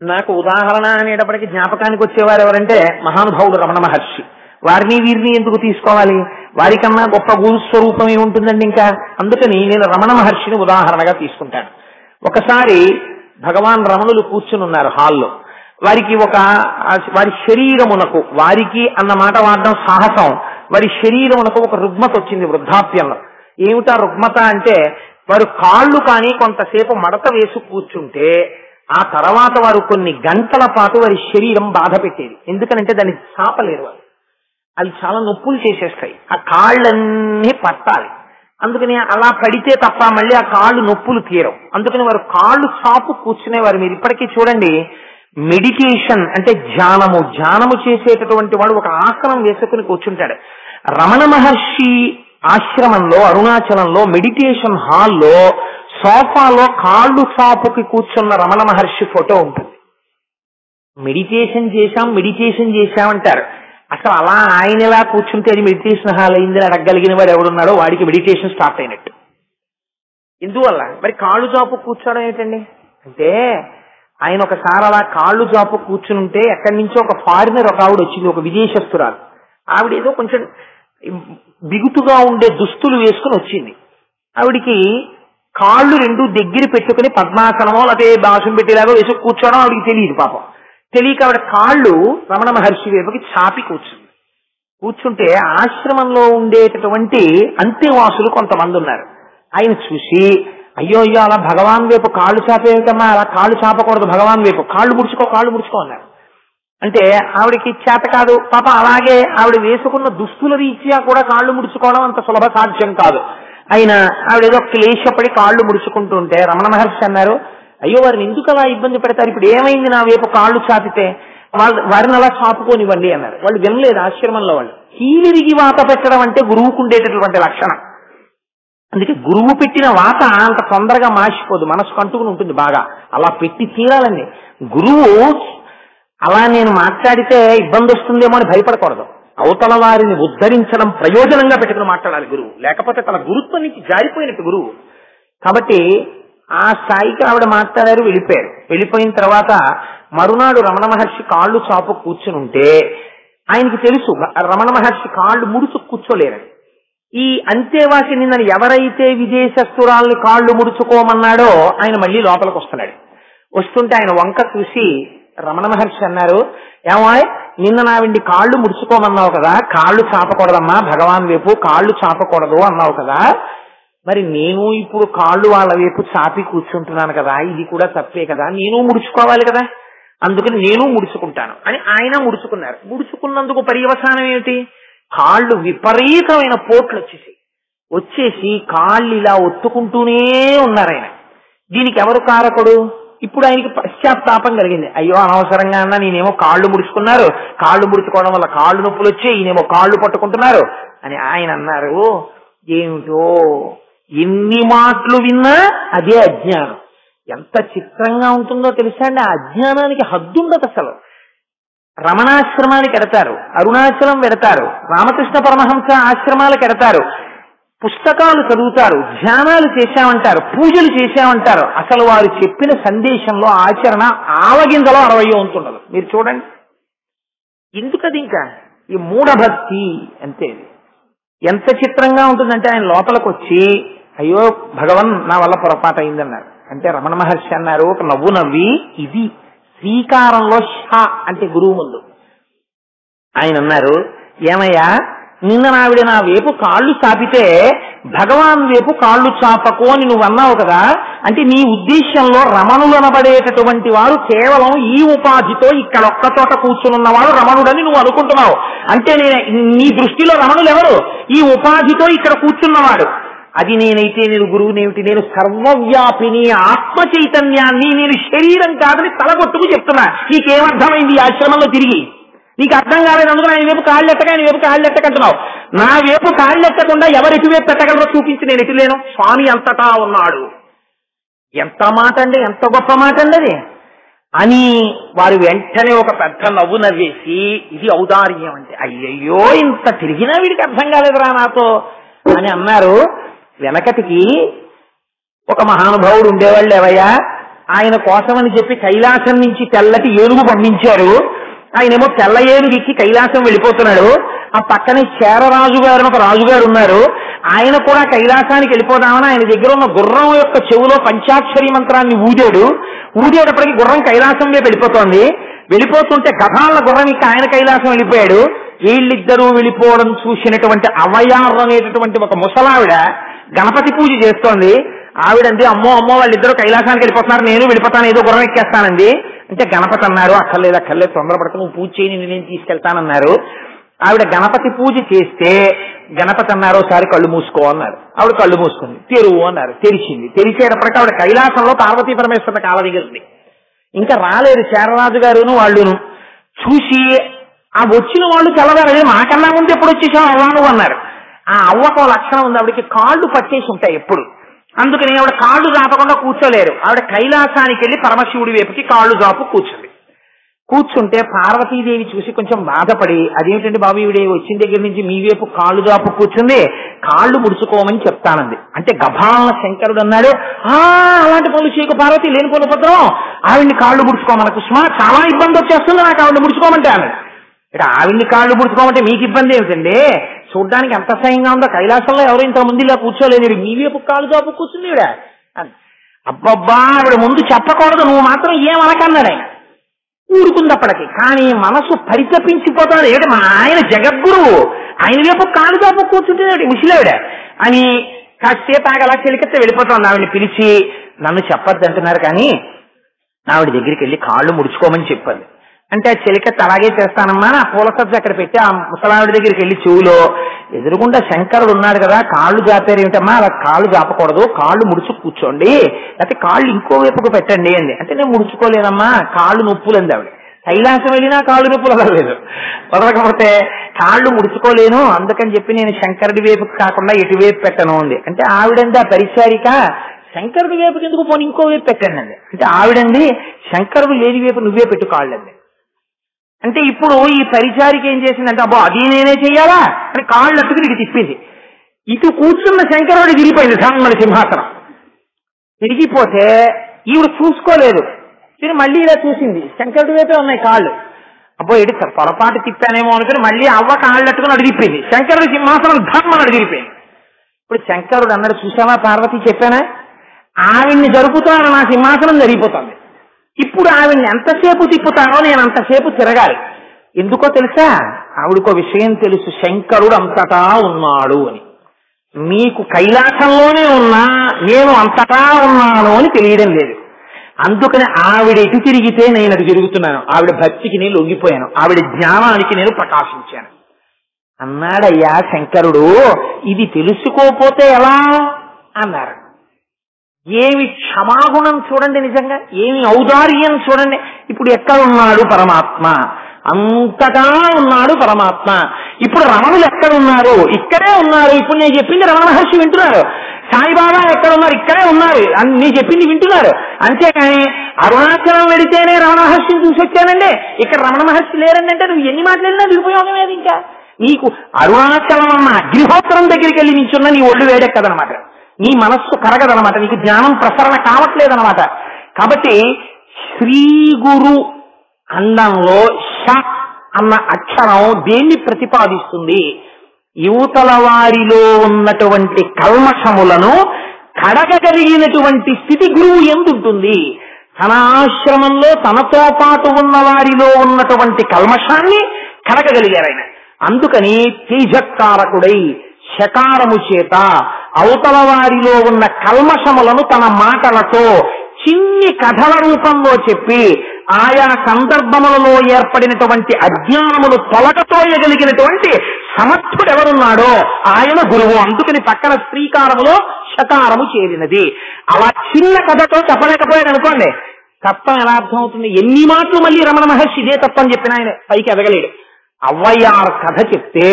Speaker 1: నాకు ఉదాహరణ అనేటప్పటికీ జ్ఞాపకానికి వచ్చేవారు ఎవరంటే మహానుభావుడు రమణ మహర్షి. వారిని వీరిని ఎందుకు తీసుకోవాలి? వారికన్నా గొప్ప గురుస్వరూపం ఏముంటుందండి ఇంకా. అందుకని నేను రమణ మహర్షిని ఉదాహరణగా తీసుకుంటాను. ఒకసారి భగవాన్ రమణులు కూర్చుని ఉన్నారు హాల్లో. వారికి వారి శరీరమునకు, వారికి అన్న మాట వాడడం సాహసం, వారి శరీరమునకు ఒక రుగ్మత వచ్చింది వృద్ధాప్యంలో. ఏమిటా రుగ్మత అంటే, వారు కాళ్ళు కానీ కొంతసేపు మడత వేసి కూర్చుంటే ఆ తర్వాత వారు కొన్ని గంటల పాటు వారి శరీరం బాధ పెట్టేది. ఎందుకనంటే దాన్ని చాపలేరు వారు, అవి చాలా నొప్పులు చేసేస్తాయి. ఆ కాళ్ళన్నీ పట్టాలి. అందుకని అలా పడితే తప్ప మళ్ళీ ఆ కాళ్ళు నొప్పులు తీరవు. అందుకని వారు కాళ్ళు చాపు కూర్చునేవారు. మీరు ఇప్పటికీ చూడండి, మెడిటేషన్ అంటే ధ్యానము చేసేటటువంటి వాడు ఒక ఆసనం వేసుకుని కూర్చుంటాడు. రమణ మహర్షి ఆశ్రమంలో అరుణాచలంలో మెడిటేషన్ హాల్లో సోఫాలో కాళ్ళు చాపుకి కూర్చున్న రమణ మహర్షి ఫోటో ఉంటుంది. మెడిటేషన్ చేశామంటారు. అసలు అలా ఆయన ఎలా కూర్చుంటే అది మెడిటేషన్ హాల్ అయిందని అడగగలిగిన వాడు ఎవడున్నాడో వాడికి మెడిటేషన్ స్టార్ట్ అయినట్టు. ఎందువల్ల మరి కాళ్ళు చాపు కూర్చోవడం ఏంటండి అంటే, ఆయన ఒకసారి అలా కాళ్ళు చాపు కూర్చుని ఉంటే ఎక్కడి నుంచో ఒక ఫారినర్ ఒక ఆవిడ వచ్చింది, ఒక విదేశస్తురాలు. ఆవిడ ఏదో కొంచెం బిగుతుగా ఉండే దుస్తులు వేసుకుని వచ్చింది. ఆవిడికి కాళ్ళు రెండు దగ్గర పెట్టుకుని పద్మాసనమో లేకపోతే బాసం పెట్టేలాగో వేసి కూర్చోవడం ఆవిడికి తెలియదు. పాపం తెలియక ఆవిడ కాళ్ళు రమణ మహర్షి వైపుకి చాపి కూర్చుంటే ఆశ్రమంలో ఉండేటటువంటి అంతేవాసులు కొంతమంది ఉన్నారు. ఆయన చూసి, అయ్యో అలా భగవాన్ వైపు కాళ్ళు చాపేకమ్మా, అలా కాళ్ళు చాపకూడదు, భగవాన్ వైపు కాళ్ళు ముడుచుకో అన్నారు. అంటే ఆవిడకి చేత కాదు పాప. అలాగే ఆవిడ వేసుకున్న దుస్తుల రీత్యా కూడా కాళ్ళు ముడుచుకోవడం అంత సులభ సాధ్యం కాదు. అయినా ఆవిడ ఏదో క్లేశపడి కాళ్ళు ముడుచుకుంటూ ఉంటే రమణ మహర్షి అన్నారు, అయ్యో వారిని ఎందుకు అలా ఇబ్బంది పెడతారు, ఇప్పుడు ఏమైంది నా వైపు కాళ్ళు చాపితే? వారిని అలా చాపుకోనివ్వండి అన్నారు. వాళ్ళు వినలేదు ఆశ్రమంలో. వాళ్ళు కీలిరిగి వాత పెట్టడం అంటే గురువుకు ఉండేటటువంటి లక్షణం. అందుకే గురువు పెట్టిన వాత అంత తొందరగా మాసిపోదు, మనసుకు అంటుకుని ఉంటుంది బాగా. అలా పెట్టి తీరాలండి. గురువు అలా నేను మాట్లాడితే ఇబ్బంది వస్తుందేమో అని భయపడకూడదు. అవతల వారిని ఉద్ధరించడం ప్రయోజనంగా పెట్టుకుని మాట్లాడాలి గురువు. లేకపోతే తన గురుత్వం నుంచి జారిపోయినట్టు గురువు. కాబట్టి ఆ స్థాయికి ఆవిడ మాట్లాడారు, వెళ్ళిపోయారు. వెళ్ళిపోయిన తర్వాత మరునాడు రమణ మహర్షి కాళ్ళు చాపు కూర్చుని ఉంటే ఆయనకి తెలుసు రమణ మహర్షి కాళ్ళు ముడుచు కూర్చోలేరని. ఈ అంతేవాసి నిన్న ఎవరైతే విదేశస్తురాల్ని కాళ్ళు ముడుచుకోమన్నాడో ఆయన మళ్ళీ లోపలికి వస్తున్నాడు. వస్తుంటే ఆయన వంక చూసి రమణ మహర్షి అన్నారు, ఏమో నిన్న నావిండి కాళ్ళు ముడుచుకోమన్నావు కదా, కాళ్ళు చాపకూడదమ్మా, భగవాన్ వైపు కాళ్ళు చాపకూడదు అన్నావు కదా, మరి నేను ఇప్పుడు కాళ్ళు వాళ్ళ వైపు చాపి కూర్చుంటున్నాను కదా, ఇది కూడా తప్పే కదా, నేను ముడుచుకోవాలి కదా, అందుకని నేను ముడుచుకుంటాను అని ఆయన ముడుచుకున్నారు. ముడుచుకున్నందుకు పర్యవసానం ఏమిటి? కాళ్ళు విపరీతమైన పోట్లు వచ్చేసి కాళ్ళు ఇలా ఒత్తుకుంటూనే ఉన్నారు ఆయన. దీనికి ఎవరు కారకుడు? ఇప్పుడు ఆయనకి పశ్చాత్తాపం కలిగింది. అయ్యో అనవసరంగా అన్నా, నేనేమో కాళ్ళు ముడుచుకున్నారు, కాళ్ళు ముడుచుకోవడం వల్ల కాళ్ళు నొప్పులు వచ్చి ఈయనేమో కాళ్ళు పట్టుకుంటున్నారు అని ఆయన అన్నారు. ఏమిటో ఎన్ని మాటలు విన్నా అదే అజ్ఞానం. ఎంత చిత్రంగా ఉంటుందో తెలుసా అండి. ఆ అజ్ఞానానికి హద్దుండదు అసలు. రమణాశ్రమానికి ఎడతారు, అరుణాచలం వెడతారు, రామకృష్ణ పరమహంస ఆశ్రమాలకు ఎడతారు, పుస్తకాలు చదువుతారు, ధ్యానాలు చేశామంటారు, పూజలు చేశామంటారు. అసలు వారు చెప్పిన సందేశంలో ఆచరణ ఆవగింజలో 60 ఉంటుండదు. మీరు చూడండి. ఎందుకది ఇంకా ఈ మూఢభక్తి అంతే. ఎంత చిత్రంగా ఉంటుందంటే ఆయన లోపలికి వచ్చి అయ్యో భగవన్ నా వల్ల పొరపాటు అయిందన్నారు. అంటే రమణ మహర్షి అన్నారు ఒక నవ్వు నవ్వి, ఇది శ్రీకారంలో షా అంటే గురువు ముందు. ఆయన అన్నారు, ఏమయ్యా నిన్న నావిడ నా వైపు కాళ్ళు చాపితే భగవాన్ వైపు కాళ్ళు చాపకు అని నువ్వు అన్నావు కదా, అంటే నీ ఉద్దేశంలో రమణులు అనబడేటటువంటి వారు కేవలం ఈ ఉపాధితో ఇక్కడ ఒక్క చోట కూర్చునున్నవాడు రమణుడని నువ్వు అనుకుంటున్నావు. అంటే నీ దృష్టిలో రమణులు ఎవరు? ఈ ఉపాధితో ఇక్కడ కూర్చున్నవాడు. అది నేనైతే నేను గురువునేమిటి? నేను సర్వవ్యాపిని ఆత్మ చైతన్యాన్ని, నేను శరీరం కాదని తలగొట్టుకు చెప్తున్నా. నీకేమర్థమైంది ఈ ఆశ్రమంలో తిరిగి? నీకు అర్థం కాలేదు, అందుకు ఆయన వైపు కాళ్ళెట్టక ఆయన వైపు కాళ్ళెట్టకంటున్నావు. నా వైపు కాళ్ళెట్టకుండా ఎవరు ఎటువైపు పెట్టగలరో చూపించి నేను ఎటులేను. స్వామి అంతటా ఉన్నాడు. ఎంత మాట అండి, ఎంత గొప్ప మాట అండి అది అని వారు వెంటనే ఒక పెద్ద నవ్వు నవ్వేసి, ఇది ఔదార్యం అంటే. అయ్యయ్యో ఇంత తిరిగినా వీడికి అర్థం కాలేదురా నాతో అని అన్నారు. వెనకటికి ఒక మహానుభావుడు ఉండేవాళ్ళు ఏవయ్యా, ఆయన కోసమని చెప్పి కైలాసం నుంచి తెల్లటి ఏనుగు పంపించారు. ఆయనేమో తెల్ల ఏనుగుకి కైలాసం వెళ్ళిపోతున్నాడు. ఆ పక్కనే చేరరాజు గారు ఒక రాజుగారు ఉన్నారు. ఆయన కూడా కైలాసానికి వెళ్ళిపోదామని ఆయన దగ్గర ఉన్న గుర్రం యొక్క చెవులో పంచాక్షరి మంత్రాన్ని ఊదేటప్పటికి గుర్రం కైలాసం వైపు వెళ్ళిపోతోంది. వెళ్ళిపోతుంటే గభాల గుర్రం ఇక ఆయన కైలాసం వెళ్ళిపోయాడు. వీళ్ళిద్దరూ వెళ్ళిపోవడం చూసినటువంటి అవయారు అనేటటువంటి ఒక ముసలావిడ గణపతి పూజ చేస్తోంది. ఆవిడంది, అమ్మో అమ్మో వాళ్ళిద్దరూ కైలాసానికి వెళ్ళిపోతున్నారు, నేను వెళ్ళిపోతాను, ఏదో గుర్రం ఎక్కేస్తానండి అంటే గణపతి అన్నారు, అక్కర్లేదు తొందరపడక నువ్వు పూజ చేయని నేను తీసుకెళ్తానన్నారు. ఆవిడ గణపతి పూజ చేస్తే గణపతి అన్నారు ఒకసారి కళ్ళు మూసుకో అన్నారు. ఆవిడ కళ్ళు మూసుకుంది. తెరువు అన్నారు, తెరిచింది. తెరిచేటప్పటికి ఆవిడ కైలాసంలో పార్వతీ పరమేశ్వర కాల దిగింది. ఇంకా రాలేదు చేరరాజు గారును వాళ్ళును. చూసి ఆ వచ్చిన వాళ్ళు తెల్లవారు, మాకన్నా ముందు ఎప్పుడు వచ్చేసావు అవ్వా నువ్వు అన్నారు. ఆ అవ్వకు లక్షణం ఉంది, ఆవిడకి కాళ్ళు పట్టేసి ఉంటాయి ఎప్పుడు. అందుకని ఆవిడ కాళ్ళు జాపకుండా కూర్చోలేరు. ఆవిడ కైలాసానికి వెళ్ళి పరమశివుడి వైపుకి కాళ్ళు జాపు కూర్చుంది. కూర్చుంటే పార్వతీదేవి చూసి కొంచెం బాధపడి, అదేమిటండి బాబు ఈవిడే వచ్చిన దగ్గర నుంచి మీ వైపు కాళ్ళు జాపు కూర్చుంది, కాళ్ళు ముడుచుకోమని చెప్తానంది. అంటే గభాలన శంకరుడు అన్నాడు, అలాంటి పనులు చేయకు పార్వతి, లేని పనులు పత్రం, ఆవిడ్ని కాళ్ళు ముడుచుకోమనకు సుమా, చాలా ఇబ్బంది వచ్చేస్తుంది నాకు ఆవిడ ముడుచుకోమంటే అన్నాడు. ఇక్కడ ఆవిడ్ని కాళ్ళు ముడుచుకోమంటే మీకు ఇబ్బంది ఏమిటండి? చూడ్డానికి ఎంత సహ్యంగా ఉందో, కైలాసంలో ఎవరు ఇంత ముందు ఇలా కూర్చోలేదు, మీ వైపు కాళ్ళు జాపు కూర్చుంది ఈవిడ. అబ్బబ్బా ఆవిడ ముందు చెప్పకూడదు, నువ్వు మాత్రం ఏమనకన్నాడు ఆయన. ఊరుకుందప్పటికి. కానీ మనసు పరితపించిపోతాడు. ఏమిటి మా ఆయన జగద్గురువు, ఆయన వైపు కాళ్ళు జాపు కూర్చుంటే ముసిలావిడ అని కాసేపు ఆగలా చెలికెత్తే వెళ్ళిపోతుంది. ఆవిడని పిలిచి, నన్ను చెప్పొద్దు అంటున్నారు కానీ ఆవిడ దగ్గరికి వెళ్ళి కాళ్ళు ముడుచుకోమని చెప్పాలి అంటే, ఆ చెలికత్తి అలాగే చేస్తానమ్మా, ఆ పూల సజ్జ అక్కడ పెట్టి ఆ ముసలావిడ దగ్గరికి వెళ్ళి చెవులో, ఎదురుగుండా శంకరుడు ఉన్నాడు కదా, కాళ్ళు జాపారు ఏమిటమ్మా, అలా కాళ్ళు జాపకూడదు, కాళ్ళు ముడుచు కూర్చోండి, లేకపోతే కాళ్ళు ఇంకో వైపుకు పెట్టండి అండి. అంటే నేను ముడుచుకోలేనమ్మా, కాళ్ళు నొప్పులు అంది ఆవిడ. కైలాసం వెళ్ళినా కాళ్ళు నొప్పులు వదలలేదు. వదలకపోతే కాళ్ళు ముడుచుకోలేను, అందుకని చెప్పి నేను శంకరుడి వైపు కాకుండా ఎటువైపు పెట్టను అంది. అంటే ఆవిడంది ఆ పరిచారిక, శంకరుడి వైపుకి ఎందుకు పోనీ ఇంకో వైపు పెట్టండి అండి. అంటే ఆవిడంది శంకరుడు లేని వైపు నువ్వే పెట్టు కాళ్ళండి. అంటే ఇప్పుడు ఈ పరిచారిక ఏం చేసిందంటే అబ్బో అది నేనే చెయ్యాలా అని కాళ్ళు అట్టుకుని ఇటు తిప్పింది. ఇటు కూర్చున్న శంకరుడు విరిగిపోయింది ధర్మల సింహాసనం. విరిగిపోతే ఈవిడ చూసుకోలేదు, మళ్ళీ ఇలా చూసింది, శంకరుడి వైపే ఉన్నాయి కాళ్ళు. అబ్బో ఎడి పొరపాటు తిప్పానేమో అనుకుని మళ్ళీ అవ్వ కాళ్ళు అట్టుకుని అడిగిపోయింది. శంకరుడి సింహాసనం ధర్మని అడిగిపోయింది. ఇప్పుడు శంకరుడు అన్నాడు, చూసావా పార్వతి, చెప్పానా ఆవిడ్ని జరుపుతాను, నా సింహాసనం జరిగిపోతుంది. ఇప్పుడు ఆవిడ్ని ఎంతసేపు తిప్పుతానో నేను అంతసేపు తిరగాలి. ఎందుకో తెలుసా, ఆవిడకో విషయం తెలుసు, శంకరుడు అంతటా ఉన్నాడు అని. మీకు కైలాసంలోనే ఉన్నా నేను అంతటా ఉన్నాను అని తెలియడం లేదు. అందుకని ఆవిడ ఎటు తిరిగితే నేను అటు తిరుగుతున్నాను. ఆవిడ భక్తికి నేను లొంగిపోయాను, ఆవిడ జ్ఞానానికి నేను ప్రకాశించాను అన్నాడయ్యా శంకరుడు. ఇది తెలుసుకోపోతే ఎలా అన్నారు. ఏమి క్షమాగుణం చూడండి, నిజంగా ఏమి ఔదార్యం చూడండి. ఇప్పుడు ఎక్కడ ఉన్నాడు పరమాత్మ, అంతటా ఉన్నాడు పరమాత్మ. ఇప్పుడు రమణులు ఎక్కడున్నారు, ఇక్కడే ఉన్నారు. ఇప్పుడు నేను చెప్పింది రమణ మహర్షి వింటున్నారు. సాయిబాబా ఎక్కడ ఉన్నారు, ఇక్కడే ఉన్నారు. నేను చెప్పింది వింటున్నారు. అంతేకాని అరుణాచలం వెళితేనే రమణ మహర్షిని చూసి వచ్చానండి, ఇక్కడ రమణ మహర్షి లేరండి అంటే నువ్వు ఎన్ని మాట్లాడినా ఉపయోగం లేదు. ఇంకా నీకు అరుణాచలం అన్న అగ్నిహోత్రం దగ్గరికి వెళ్ళి నించున్నా నీ ఒళ్ళు వేడెక్కదనమాట, నీ మనస్సు కరగదనమాట, నీకు జ్ఞానం ప్రసరణ కావట్లేదనమాట. కాబట్టి శ్రీ గురు అండంలో ష అన్న అక్షరం దేన్ని ప్రతిపాదిస్తుంది? యువతల వారిలో ఉన్నటువంటి కల్మషములను కడగగలిగినటువంటి స్థితి గురువు ఎందుంటుంది. తన ఆశ్రమంలో తనతో పాటు ఉన్న వారిలో ఉన్నటువంటి కల్మషాన్ని కడగగలిగారు ఆయన. అందుకని తేజకారకుడై శకారము చేత అవతల వారిలో ఉన్న కల్మషములను తన మాటలతో చిన్ని కథల రూపంలో చెప్పి ఆయా సందర్భములలో ఏర్పడినటువంటి అజ్ఞానమును తొలగతోయగలిగినటువంటి సమర్థుడు ఎవరున్నాడో ఆయన గురువు. అందుకని పక్కన శ్రీకారములో శకారము చేరినది. అలా చిన్న కథతో చెప్పలేకపోయాడు అనుకోండి, తత్వం ఎలా అర్థం అవుతుంది? ఎన్ని మాటలు మళ్ళీ రమణ మహర్షి ఇదే తత్వం చెప్పిన ఆయన పైకి ఎదగలేడు. అవ్వయ్యారు కథ చెప్తే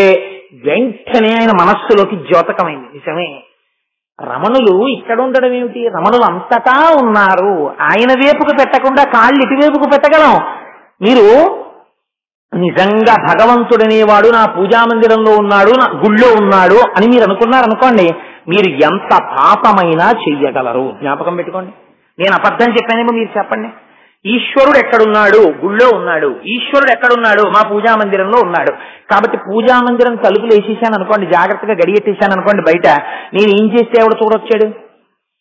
Speaker 1: వెంటనే ఆయన మనస్సులోకి ద్యోతకమైంది. నిజమే, రమణులు ఇక్కడ ఉండడం ఏమిటి, రమణులు అంతటా ఉన్నారు. ఆయన వైపుకు పెట్టకుండా కాళ్ళు ఇటువైపుకు పెట్టగలం. మీరు నిజంగా భగవంతుడనేవాడు నా పూజామందిరంలో ఉన్నాడు, నా గుళ్ళో ఉన్నాడు అని మీరు అనుకున్నారనుకోండి, మీరు ఎంత పాపమైనా చెయ్యగలరు. జ్ఞాపకం పెట్టుకోండి. నేను అబద్ధం చెప్పానేమో మీరు చెప్పండి. ఈశ్వరుడు ఎక్కడున్నాడు? గుళ్ళో ఉన్నాడు. ఈశ్వరుడు ఎక్కడున్నాడు? మా పూజామందిరంలో ఉన్నాడు. కాబట్టి పూజామందిరం తలుపులు వేసేసాను అనుకోండి, జాగ్రత్తగా గడియెట్టేశాను అనుకోండి, బయట నేను ఏం చేస్తే ఎవడు చూడొచ్చాడు?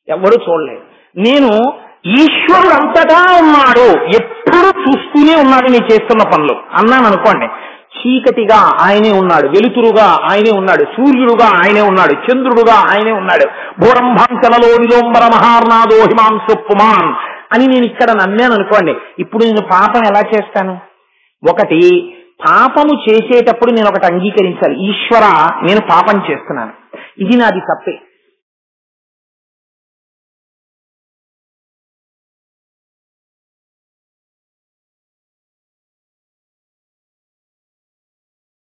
Speaker 1: ఎవడు చూడలేదు. నేను ఈశ్వరుడు అంతటా ఉన్నాడు, ఎప్పుడు చూస్తూనే ఉన్నాడు నేను చేస్తున్న పనులు అన్నాను అనుకోండి, చీకటిగా ఆయనే ఉన్నాడు, వెలుతురుగా ఆయనే ఉన్నాడు, సూర్యుడుగా ఆయనే ఉన్నాడు, చంద్రుడుగా ఆయనే ఉన్నాడు, భూరంభాంచలలో నిలోంబర మహార్నాదో హిమాంశు పుమాన్ అని నేను ఇక్కడ నమ్మాను అనుకోండి. ఇప్పుడు నేను పాపం ఎలా చేస్తాను? ఒకటి, పాపము చేసేటప్పుడు నేను ఒకటి అంగీకరించాలి, ఈశ్వర నేను పాపం చేస్తున్నాను, ఇది నాది తప్పే.